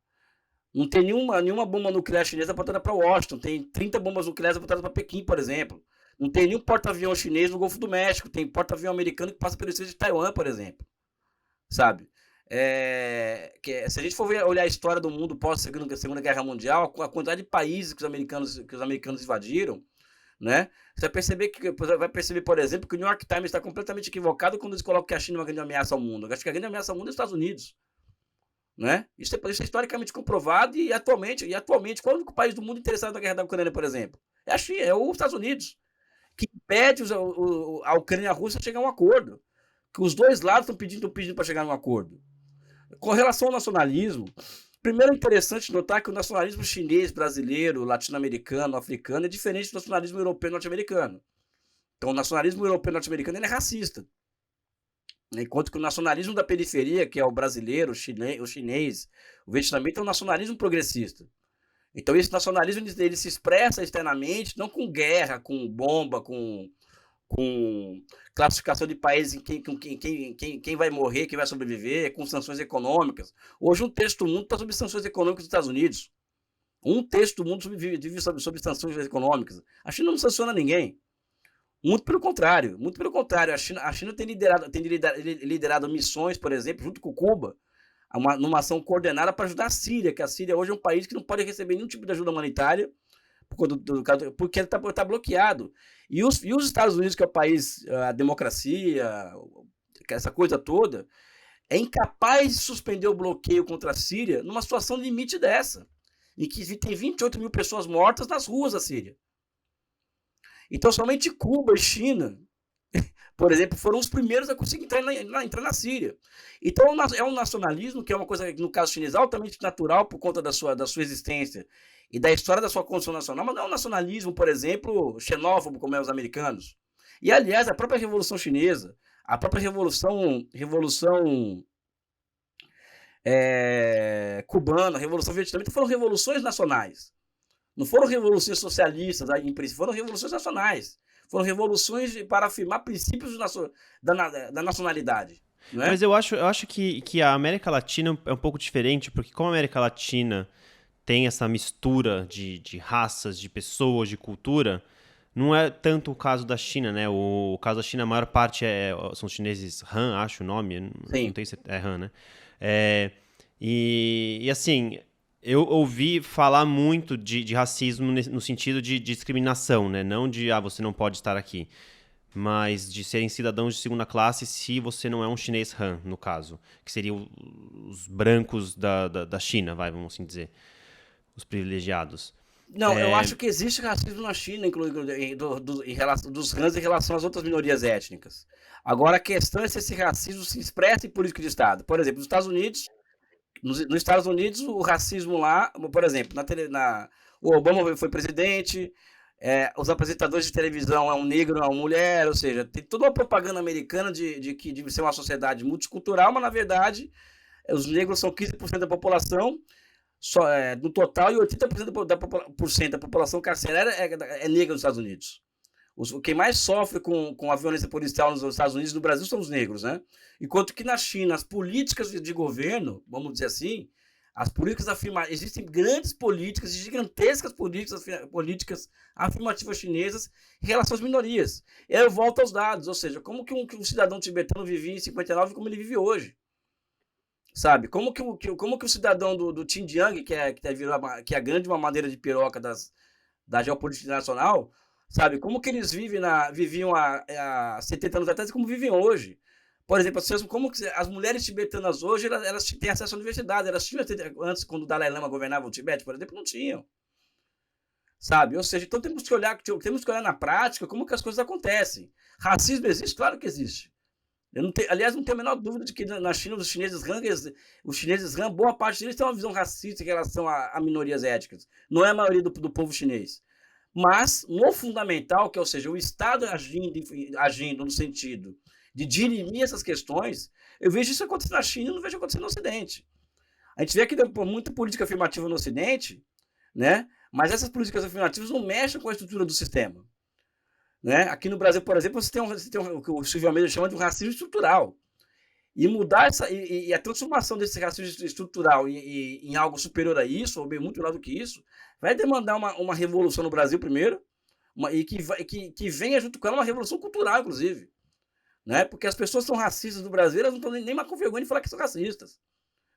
Não tem nenhuma bomba nuclear chinesa apontada para Washington. Tem 30 bombas nucleares apontadas para Pequim, por exemplo. Não tem nenhum porta-avião chinês no Golfo do México. Tem porta-avião americano que passa pelo estreito de Taiwan, por exemplo. Sabe? Se a gente for olhar a história do mundo pós-Segunda Guerra Mundial, a quantidade de países que os americanos invadiram, né? Você vai perceber, por exemplo, que o New York Times está completamente equivocado quando eles colocam que a China é uma grande ameaça ao mundo. Eu acho que a grande ameaça ao mundo é os Estados Unidos. Né? Isso é historicamente comprovado e atualmente, qual é o único país do mundo interessado na guerra da Ucrânia, por exemplo? É a China, é os Estados Unidos, que impede a Ucrânia e a Rússia a chegar a um acordo. Que os dois lados estão pedindo para chegar a um acordo. Com relação ao nacionalismo, primeiro é interessante notar que o nacionalismo chinês, brasileiro, latino-americano, africano é diferente do nacionalismo europeu e norte-americano. Então, o nacionalismo europeu e norte-americano ele é racista. Enquanto que o nacionalismo da periferia, que é o brasileiro, o chinês, o vietnamita, é um nacionalismo progressista. Então esse nacionalismo ele se expressa externamente, não com guerra, com bomba, com classificação de países em quem vai morrer, quem vai sobreviver, com sanções econômicas. Hoje um terço do mundo está sob sanções econômicas dos Estados Unidos. Um terço do mundo vive sob sanções econômicas. A China não sanciona ninguém. Muito pelo contrário, muito pelo contrário. A China tem liderado missões, por exemplo, junto com Cuba, numa ação coordenada para ajudar a Síria, que a Síria hoje é um país que não pode receber nenhum tipo de ajuda humanitária, porque ele está bloqueado. E os Estados Unidos, que é o país, a democracia, essa coisa toda, é incapaz de suspender o bloqueio contra a Síria numa situação limite dessa, em que tem 28 mil pessoas mortas nas ruas da Síria. Então, somente Cuba e China, por exemplo, foram os primeiros a conseguir entrar na Síria. Então, é um nacionalismo que é uma coisa, no caso chinês, altamente natural por conta da sua existência e da história da sua construção nacional, mas não é um nacionalismo, por exemplo, xenófobo, como é os americanos. E, aliás, a própria Revolução Chinesa, a própria Revolução cubana, a Revolução vietnamita, foram revoluções nacionais. Não foram revoluções socialistas, em princípio, foram revoluções nacionais. Foram revoluções para afirmar princípios da nacionalidade. Não é? Mas eu acho que a América Latina é um pouco diferente, porque como a América Latina tem essa mistura de raças, de pessoas, de cultura, não é tanto o caso da China, né? O caso da China, a maior parte são chineses Han, acho o nome. Sim. Não sei se é Han, né? E assim, eu ouvi falar muito de racismo no sentido de discriminação, né? Não de, você não pode estar aqui, mas de serem cidadãos de segunda classe se você não é um chinês Han, no caso, que seriam os brancos da China, vamos assim dizer, os privilegiados. Não, eu acho que existe racismo na China, incluindo dos Hans em relação às outras minorias étnicas. Agora, a questão é se esse racismo se expressa em política de Estado. Por exemplo, nos Estados Unidos, o racismo lá, por exemplo, o Obama foi presidente, os apresentadores de televisão é um negro, é uma mulher, ou seja, tem toda uma propaganda americana de que deve ser uma sociedade multicultural, mas na verdade os negros são 15% da população no total e 80% da população carcerária é negra nos Estados Unidos. Quem mais sofre com a violência policial nos Estados Unidos e no Brasil são os negros, né? Enquanto que na China, as políticas de governo, vamos dizer assim, existem grandes políticas, gigantescas políticas afirmativas chinesas em relação às minorias. E aí eu volto aos dados, ou seja, como que um cidadão tibetano vivia em 59 e como ele vive hoje. Sabe? Como que o cidadão do Xinjiang, que é a grande mamadeira de piroca da geopolítica internacional, sabe? Como que eles viviam há 70 anos atrás e como vivem hoje. Por exemplo, como que as mulheres tibetanas hoje, elas têm acesso à universidade. Elas tinham, antes, quando o Dalai Lama governava o Tibete, por exemplo, não tinham. Sabe? Ou seja, então temos que olhar na prática como que as coisas acontecem. Racismo existe? Claro que existe. Aliás, não tenho a menor dúvida de que na China, os chineses Han, boa parte deles tem uma visão racista em relação a minorias étnicas. Não é a maioria do povo chinês. Mas, no fundamental, ou seja, o Estado agindo no sentido de dirimir essas questões, eu vejo isso acontecer na China e não vejo acontecer no Ocidente. A gente vê que tem muita política afirmativa no Ocidente, né? Mas essas políticas afirmativas não mexem com a estrutura do sistema. Né? Aqui no Brasil, por exemplo, você tem o que o Silvio Almeida chama de um racismo estrutural. E mudar a transformação desse racismo estrutural em algo superior a isso, ou bem muito melhor do que isso, vai demandar uma revolução no Brasil primeiro, e que venha junto com ela uma revolução cultural, inclusive. Né? Porque as pessoas são racistas no Brasil, elas não estão nem mais com vergonha de falar que são racistas.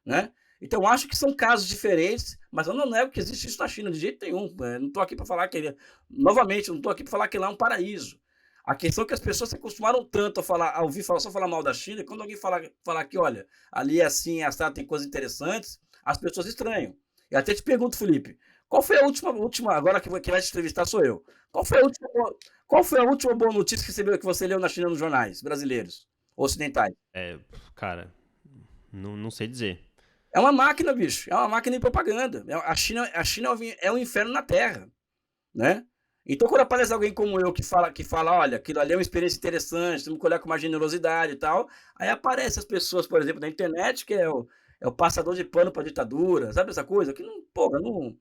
Né? Então, acho que são casos diferentes, mas eu não nego que existe isso na China, de jeito nenhum. Não estou aqui para falar novamente, não estou aqui para falar que lá é um paraíso. A questão é que as pessoas se acostumaram tanto a ouvir só falar mal da China, que quando alguém falar que, olha, ali é assim, assado, tem coisas interessantes, as pessoas estranham. Eu até te pergunto, Felipe, qual foi a última agora que vai te entrevistar sou eu, qual foi a última boa notícia que você leu na China nos jornais brasileiros, ocidentais? Cara, não sei dizer. É uma máquina, bicho. É uma máquina de propaganda. A China é um inferno na Terra, né? Então, quando aparece alguém como eu que fala, olha, aquilo ali é uma experiência interessante, temos que olhar com mais generosidade e tal, aí aparecem as pessoas, por exemplo, na internet, que é o passador de pano para a ditadura, sabe essa coisa? Que não, porra, não...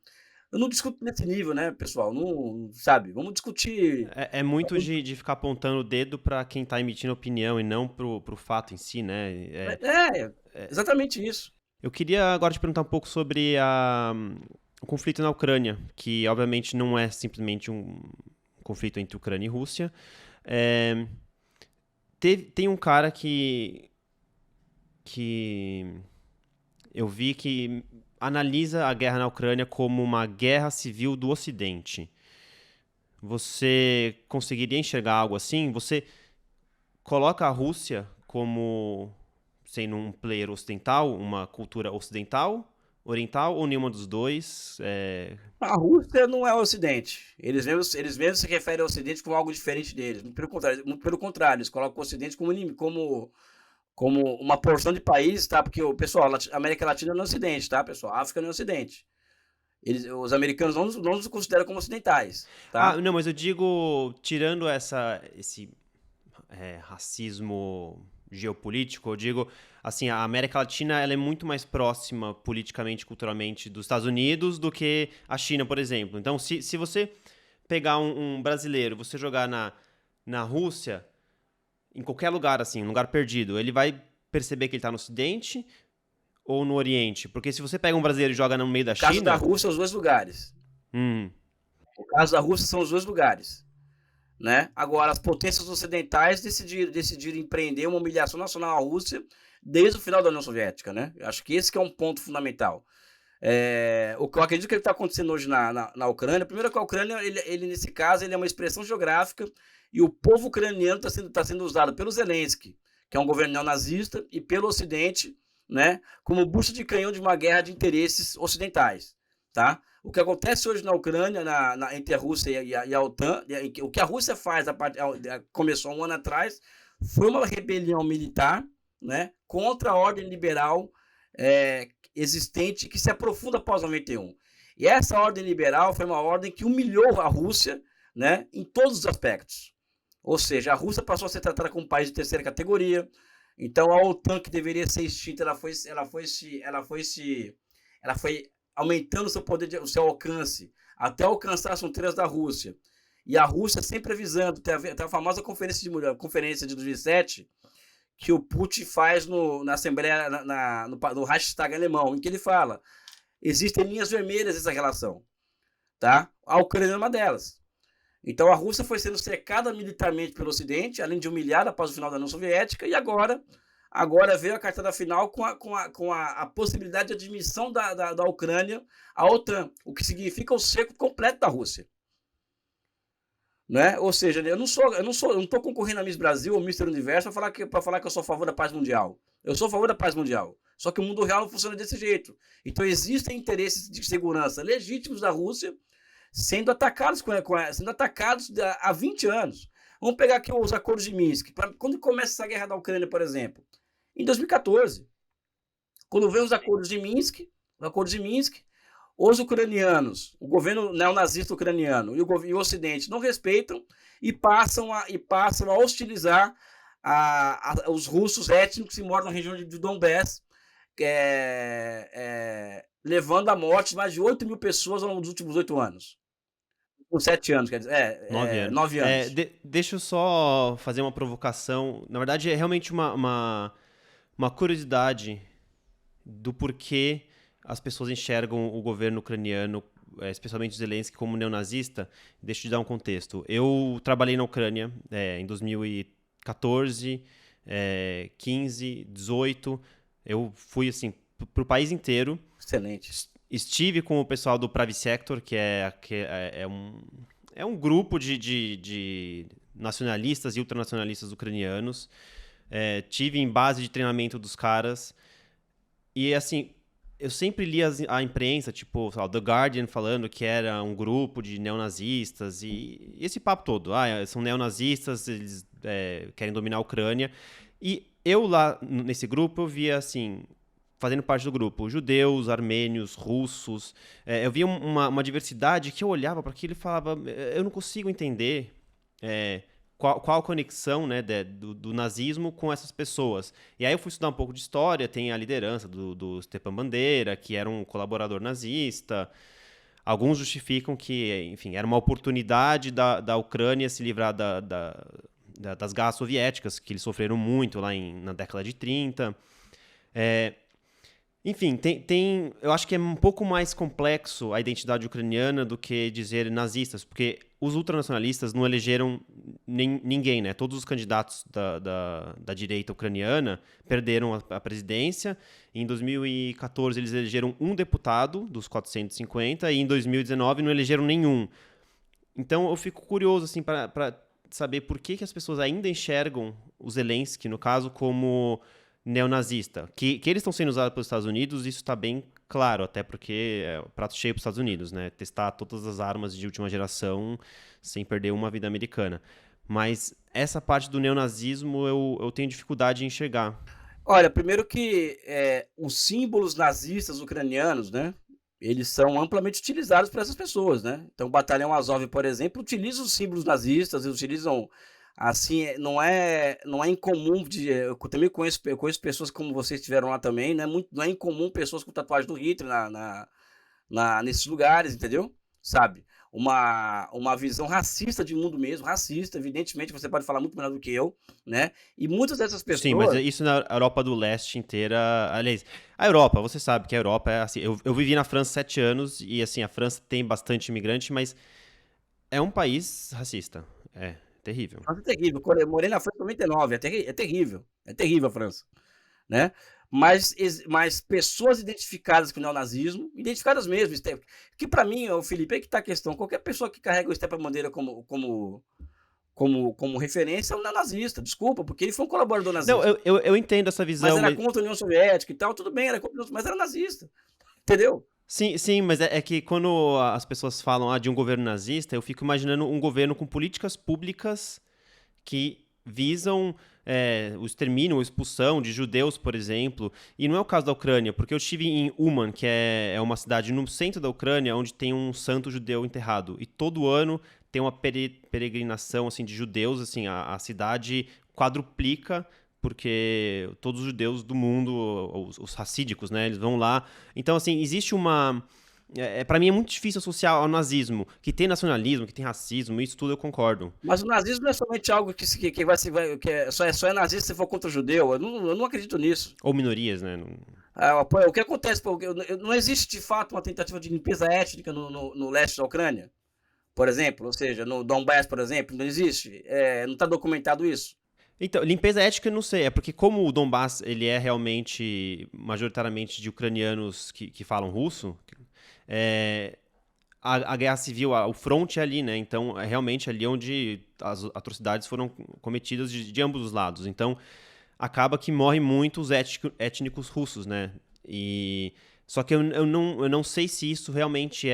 Eu não discuto nesse nível, né, pessoal? Não, sabe? Vamos discutir. É muito de ficar apontando o dedo para quem tá emitindo opinião e não pro fato em si, né? É, exatamente isso. Eu queria agora te perguntar um pouco sobre o conflito na Ucrânia, que obviamente não é simplesmente um conflito entre Ucrânia e Rússia. É, tem um cara que eu vi que analisa a guerra na Ucrânia como uma guerra civil do Ocidente. Você conseguiria enxergar algo assim? Você coloca a Rússia como sendo um player ocidental, uma cultura ocidental, oriental ou nenhuma dos dois? A Rússia não é o Ocidente. Eles mesmos se referem ao Ocidente como algo diferente deles. Muito pelo contrário, eles colocam o Ocidente como uma porção de país, tá? Porque o pessoal, a América Latina não é Ocidente, tá, pessoal? A África não é Ocidente. Os americanos não nos consideram como ocidentais, tá? Não, mas eu digo, tirando esse racismo geopolítico, eu digo, assim, a América Latina ela é muito mais próxima politicamente, culturalmente dos Estados Unidos do que a China, por exemplo. Então, se você pegar um brasileiro, você jogar na Rússia, em qualquer lugar, assim, um lugar perdido, ele vai perceber que ele está no Ocidente ou no Oriente? Porque se você pega um brasileiro e joga no meio da No caso da China... Rússia, os dois lugares. Hum, No caso da Rússia, são os dois lugares. Né? Agora, as potências ocidentais decidiram empreender uma humilhação nacional à Rússia desde o final da União Soviética. Né? Acho que esse que é um ponto fundamental. O que eu acredito que está acontecendo hoje na Ucrânia, primeiro que a Ucrânia, ele nesse caso, ele é uma expressão geográfica e o povo ucraniano está sendo usado pelo Zelensky, que é um governo neonazista, e pelo Ocidente, né, como bucha de canhão de uma guerra de interesses ocidentais. Tá? O que acontece hoje na Ucrânia, entre a Rússia e a OTAN, o que a Rússia faz, começou um ano atrás, foi uma rebelião militar, né, contra a ordem liberal existente que se aprofunda após 91. E essa ordem liberal foi uma ordem que humilhou a Rússia, né, em todos os aspectos. Ou seja, a Rússia passou a ser tratada como um país de terceira categoria. Então a OTAN, que deveria ser extinta, ela foi aumentando o seu poder, o seu alcance, até alcançar as fronteiras da Rússia. E a Rússia sempre avisando, tem a famosa conferência de 2007, que o Putin faz na Assembleia, no Reichstag alemão, em que ele fala: existem linhas vermelhas nessa relação. Tá? A Ucrânia é uma delas. Então a Rússia foi sendo cercada militarmente pelo Ocidente, além de humilhada após o final da União Soviética, e agora veio a cartada final com a possibilidade de admissão da Ucrânia à OTAN, o que significa o cerco completo da Rússia. Né? Ou seja, eu não estou concorrendo a Miss Brasil ou Mister Universo para falar que eu sou a favor da paz mundial. Eu sou a favor da paz mundial. Só que o mundo real não funciona desse jeito. Então existem interesses de segurança legítimos da Rússia sendo atacados há 20 anos. Vamos pegar aqui os acordos de Minsk. Quando começa essa guerra da Ucrânia, por exemplo? Em 2014. Quando vem os acordos de Minsk, os ucranianos, o governo neonazista ucraniano e o Ocidente não respeitam e passam a hostilizar os russos étnicos que moram na região de Donbass, levando à morte mais de 8 mil pessoas ao longo dos últimos 8 anos. Com 7 anos, quer dizer, 9 anos. 9 anos. Deixa eu só fazer uma provocação. Na verdade, é realmente uma curiosidade do porquê as pessoas enxergam o governo ucraniano, especialmente o Zelensky, como neonazista. Deixa eu te dar um contexto. Eu trabalhei na Ucrânia em 2014, 15, 18. Eu fui assim para o país inteiro. Excelente. Estive com o pessoal do Pravi Sector, que é um grupo de nacionalistas e ultranacionalistas ucranianos. Tive em base de treinamento dos caras. E, assim, eu sempre li a imprensa, tipo, The Guardian falando que era um grupo de neonazistas e esse papo todo. São neonazistas, eles querem dominar a Ucrânia. E eu lá nesse grupo, eu via, assim, fazendo parte do grupo, judeus, armênios, russos. Eu via uma diversidade que eu olhava para aquilo e falava, eu não consigo entender qual a conexão, né, do nazismo com essas pessoas. E aí eu fui estudar um pouco de história, tem a liderança do Stepan Bandeira, que era um colaborador nazista. Alguns justificam que, enfim, era uma oportunidade da Ucrânia se livrar das garras soviéticas, que eles sofreram muito lá na década de 30. Enfim, eu acho que é um pouco mais complexo a identidade ucraniana do que dizer nazistas, porque os ultranacionalistas não elegeram ninguém, né? Todos os candidatos da direita ucraniana perderam a presidência. Em 2014, eles elegeram um deputado dos 450 e em 2019 não elegeram nenhum. Então, eu fico curioso, assim, para saber por que as pessoas ainda enxergam o Zelensky, no caso, como neonazista. Que eles estão sendo usados pelos Estados Unidos, isso está bem claro, até porque é o prato cheio para os Estados Unidos, né? Testar todas as armas de última geração sem perder uma vida americana. Mas essa parte do neonazismo eu tenho dificuldade em enxergar. Olha, primeiro que os símbolos nazistas ucranianos, né? Eles são amplamente utilizados por essas pessoas, né? Então, o Batalhão Azov, por exemplo, utiliza os símbolos nazistas, eles utilizam. Assim, não é incomum eu também conheço pessoas como vocês estiveram lá também, né? Não é incomum pessoas com tatuagem do Hitler nesses lugares, entendeu? Sabe? Uma visão racista de mundo mesmo, racista, evidentemente, você pode falar muito melhor do que eu, né? E muitas dessas pessoas... Sim, mas isso na Europa do Leste inteira... Aliás, a Europa, você sabe que a Europa é assim... Eu vivi na França 7 anos e, assim, a França tem bastante imigrante, mas é um país racista. Terrível. A França é terrível. Quando eu morei na França em 99, é terrível. É terrível a França, né? Mas pessoas identificadas com o neonazismo, identificadas mesmo, que para mim, Felipe, é que tá a questão. Qualquer pessoa que carrega o Stepan Bandeira como referência é um neonazista, desculpa, porque ele foi um colaborador nazista. Não, eu entendo essa visão. Mas era contra a União Soviética e tal, tudo bem, era contra, mas era nazista, entendeu? Sim, mas é que quando as pessoas falam de um governo nazista, eu fico imaginando um governo com políticas públicas que visam o extermínio ou expulsão de judeus, por exemplo. E não é o caso da Ucrânia, porque eu estive em Uman, que é uma cidade no centro da Ucrânia, onde tem um santo judeu enterrado. E todo ano tem uma peregrinação assim, de judeus, assim, a cidade quadruplica, porque todos os judeus do mundo, os racídicos, né, eles vão lá. Então, assim, existe uma... para mim é muito difícil associar ao nazismo, que tem nacionalismo, que tem racismo, isso tudo eu concordo. Mas o nazismo não é somente algo que só é nazista se for contra o judeu, eu não acredito nisso. Ou minorias, né? O que acontece, não existe de fato uma tentativa de limpeza étnica no leste da Ucrânia, por exemplo, ou seja, no Donbass, por exemplo, não existe, não está documentado isso. Então, limpeza étnica eu não sei, é porque como o Donbass ele é realmente majoritariamente de ucranianos que falam russo, a guerra civil, o fronte é ali, né? Então, é realmente ali onde as atrocidades foram cometidas de ambos os lados. Então, acaba que morrem muitos étnicos russos, né? Só que eu não sei se isso realmente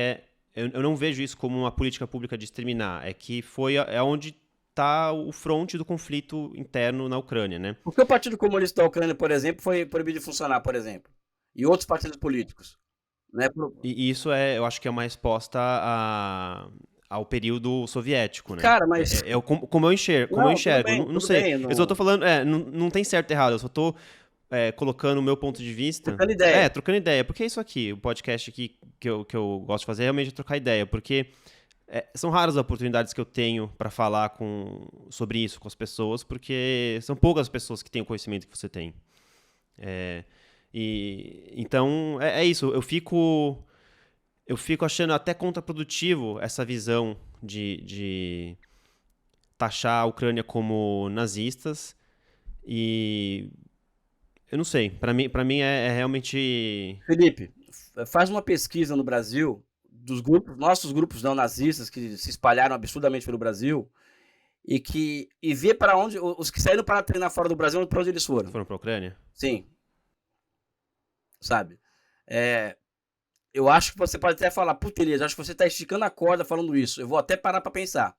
eu não vejo isso como uma política pública de exterminar. É que é onde está o fronte do conflito interno na Ucrânia, né? Porque o Partido Comunista da Ucrânia, por exemplo, foi proibido de funcionar, por exemplo. E outros partidos políticos. Né? E isso eu acho que é uma resposta ao período soviético, né? Cara, mas... Como eu enxergo, não sei. Bem, eu só tô falando, não tem certo e errado, eu só tô colocando o meu ponto de vista. Trocando ideia. Trocando ideia, porque é isso aqui, o podcast aqui que eu gosto de fazer é realmente trocar ideia, porque são raras as oportunidades que eu tenho para falar sobre isso com as pessoas, porque são poucas pessoas que têm o conhecimento que você tem. Então, é isso. Eu fico achando até contraprodutivo essa visão de taxar a Ucrânia como nazistas. E eu não sei. Para mim é realmente... Felipe, faz uma pesquisa no Brasil dos nossos grupos neonazistas que se espalharam absurdamente pelo Brasil e vê para onde os que saíram para treinar fora do Brasil, para onde eles foram. Foram para a Ucrânia? Sim. Sabe? Eu acho que você pode até falar, puta, Elias, acho que você está esticando a corda falando isso. Eu vou até parar para pensar.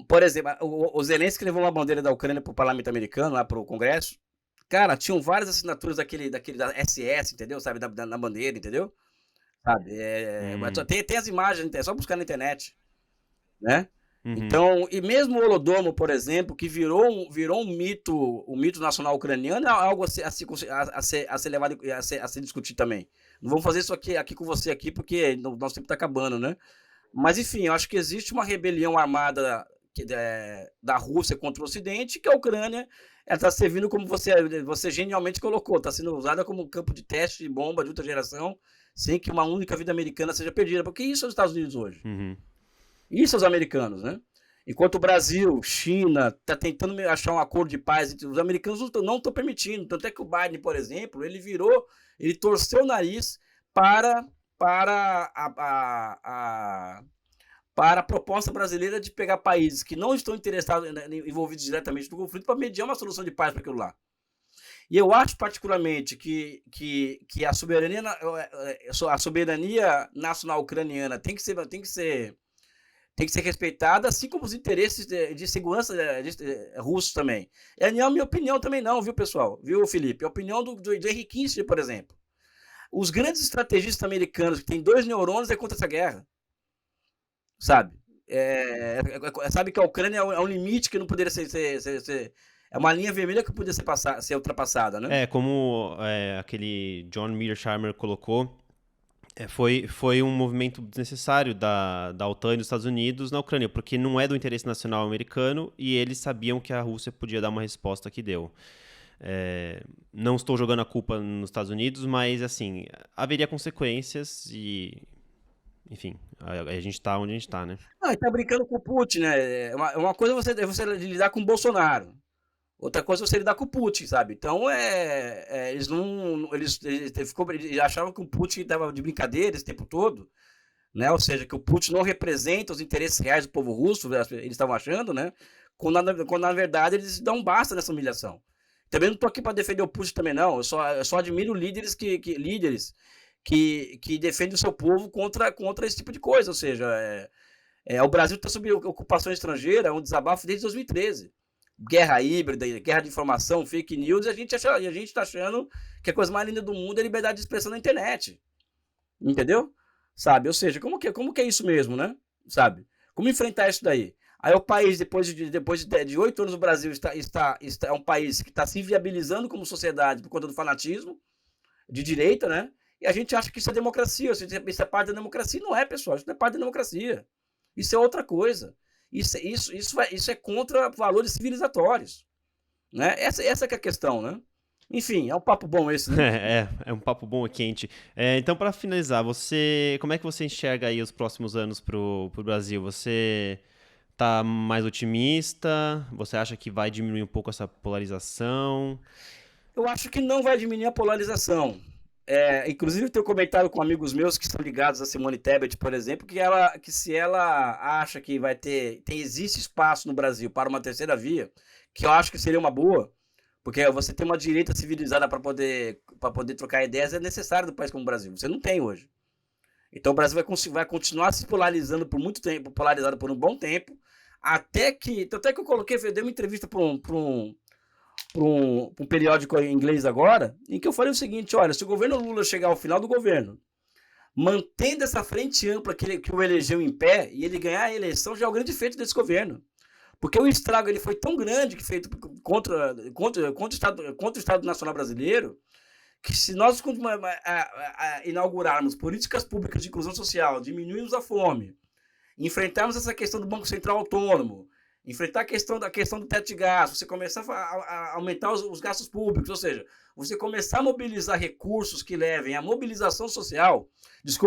Por exemplo, o Zelensky levou uma bandeira da Ucrânia para o parlamento americano, lá para o Congresso. Cara, tinham várias assinaturas daquele da SS, entendeu? Sabe? Da bandeira, entendeu? Sabe? Mas tem as imagens, é só buscar na internet. Né? Então, e mesmo o Holodomor, por exemplo, que virou um mito nacional ucraniano, é algo a ser levado, a ser discutido também. Não vamos fazer isso aqui com você aqui, porque nosso tempo está acabando, né? Mas, enfim, eu acho que existe uma rebelião armada da Rússia contra o Ocidente, que a Ucrânia está servindo, como você genialmente colocou, está sendo usada como campo de teste de bomba de outra geração, sem que uma única vida americana seja perdida. Porque isso é os Estados Unidos hoje. Isso é os americanos, né? Enquanto o Brasil, China, está tentando achar um acordo de paz, os americanos não estão permitindo. Tanto é que o Biden, por exemplo, ele torceu o nariz para a proposta brasileira de pegar países que não estão interessados, envolvidos diretamente no conflito, para mediar uma solução de paz para aquilo lá. E eu acho particularmente que a soberania nacional ucraniana tem que ser respeitada, assim como os interesses de segurança russos também. Não é a minha opinião também não, viu, pessoal? Viu, Felipe? É a opinião do Henry Kissinger, por exemplo. Os grandes estrategistas americanos que têm 2 neurônios é contra essa guerra. Sabe? Sabe que a Ucrânia é um limite que não poderia ser é uma linha vermelha que poderia ser ultrapassada, né? Como aquele John Mearsheimer colocou, foi um movimento desnecessário da OTAN e dos Estados Unidos na Ucrânia, porque não é do interesse nacional americano e eles sabiam que a Rússia podia dar uma resposta que deu. Não estou jogando a culpa nos Estados Unidos, mas, assim, haveria consequências e, enfim, a gente está onde a gente está, né? Não, ele tá brincando com o Putin, né? Uma coisa é você lidar com o Bolsonaro. Outra coisa é você lidar com o Putin, sabe? Então, eles achavam que o Putin estava de brincadeira esse tempo todo, né? Ou seja, que o Putin não representa os interesses reais do povo russo, eles estavam achando, né? Quando na verdade eles dão um basta nessa humilhação. Também não estou aqui para defender o Putin também, não. Eu só admiro líderes que defendem o seu povo contra esse tipo de coisa. Ou seja, o Brasil está sob ocupação estrangeira, é um desabafo desde 2013. Guerra híbrida, guerra de informação, fake news, e a gente está achando que a coisa mais linda do mundo é a liberdade de expressão na internet. Entendeu? Sabe? Ou seja, como que é isso mesmo, né? Sabe? Como enfrentar isso daí? Aí o país, depois de 8 anos, o Brasil é um país que está se inviabilizando como sociedade por conta do fanatismo de direita, né? E a gente acha que isso é democracia, isso é parte da democracia. Não é, pessoal, isso não é parte da democracia. Isso é outra coisa. Isso é contra valores civilizatórios, né? Essa que é a questão, né? Enfim, é um papo bom esse, né? É um papo bom e quente. Então, para finalizar, como é que você enxerga aí os próximos anos pro Brasil? Você tá mais otimista? Você acha que vai diminuir um pouco essa polarização? Eu acho que não vai diminuir a polarização. Inclusive, eu tenho comentado com amigos meus que estão ligados a Simone Tebet, por exemplo, que se ela acha que existe espaço no Brasil para uma terceira via, que eu acho que seria uma boa, porque você ter uma direita civilizada para poder trocar ideias é necessário no país como o Brasil. Você não tem hoje. Então o Brasil vai continuar se polarizando por muito tempo, polarizado por um bom tempo, até que eu dei uma entrevista para um periódico em inglês agora, em que eu falei o seguinte: olha, se o governo Lula chegar ao final do governo, mantendo essa frente ampla que o elegeu em pé, e ele ganhar a eleição, já é o grande feito desse governo. Porque o estrago ele foi tão grande que feito contra o Estado Nacional Brasileiro, que se nós inaugurarmos políticas públicas de inclusão social, diminuirmos a fome, enfrentarmos essa questão do Banco Central Autônomo, enfrentar a questão do teto de gastos, você começar a aumentar os gastos públicos, ou seja, você começar a mobilizar recursos que levem à mobilização social,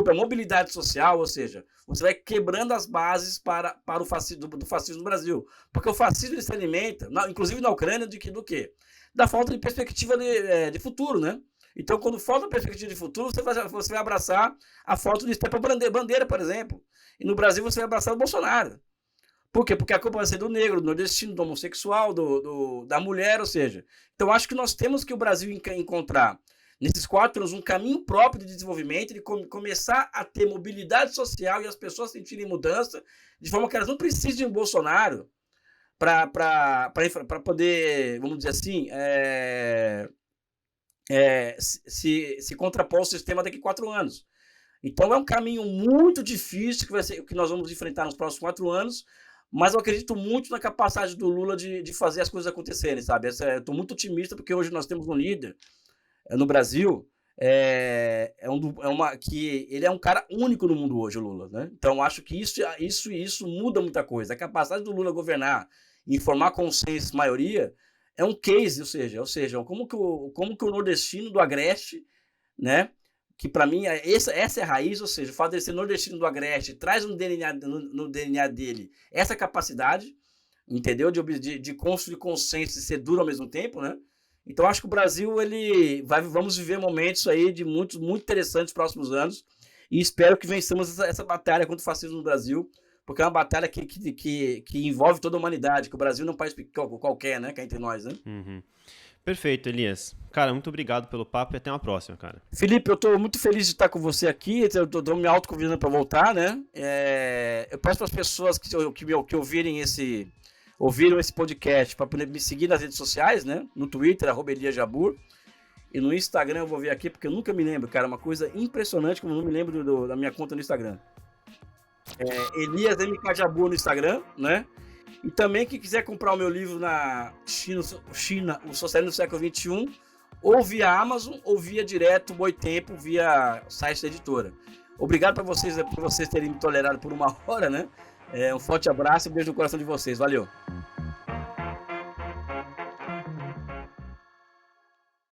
a mobilidade social, ou seja, você vai quebrando as bases para o fascismo, do fascismo no Brasil. Porque o fascismo ele se alimenta, inclusive na Ucrânia, do quê? Da falta de perspectiva de futuro, né? Então, quando falta perspectiva de futuro, você vai abraçar a foto de Stepan Bandeira, por exemplo. E no Brasil você vai abraçar o Bolsonaro. Por quê? Porque a culpa vai ser do negro, do nordestino, do homossexual, da mulher, ou seja. Então, acho que nós temos que o Brasil encontrar, nesses 4 anos, um caminho próprio de desenvolvimento, de começar a ter mobilidade social e as pessoas sentirem mudança, de forma que elas não precisem de um Bolsonaro para poder, vamos dizer assim, se contrapor ao sistema daqui a 4 anos. Então, é um caminho muito difícil que nós vamos enfrentar nos próximos 4 anos, mas eu acredito muito na capacidade do Lula de fazer as coisas acontecerem, sabe? Eu estou muito otimista porque hoje nós temos um líder no Brasil que ele é um cara único no mundo hoje, o Lula, né? Então acho que isso muda muita coisa. A capacidade do Lula governar e formar consenso, maioria, é um case, ou seja, como que o nordestino do Agreste, né? Que para mim essa é a raiz, ou seja, o fato de ser nordestino do Agreste traz no DNA dele essa capacidade, entendeu? De construir consenso e ser duro ao mesmo tempo, né? Então acho que o Brasil vamos viver momentos aí de muito interessantes nos próximos anos e espero que vençamos essa batalha contra o fascismo no Brasil, porque é uma batalha que envolve toda a humanidade, que o Brasil não é um país qualquer, né? Que é entre nós, né? Uhum. Perfeito, Elias. Cara, muito obrigado pelo papo e até uma próxima, cara. Felipe, eu tô muito feliz de estar com você aqui, eu tô me autoconvidando para voltar, né? Eu peço para as pessoas que ouviram esse podcast para poder me seguir nas redes sociais, né? No Twitter, @EliasJabur, e no Instagram eu vou ver aqui, porque eu nunca me lembro, cara, uma coisa impressionante como eu não me lembro da minha conta no Instagram. Elias MK Jabur no Instagram, né? E também quem quiser comprar o meu livro na China, o Socialismo do Século XXI, ou via Amazon, ou via direto, Boitempo, via site da editora. Obrigado por vocês terem me tolerado por 1 hora, né? Um forte abraço e um beijo no coração de vocês. Valeu!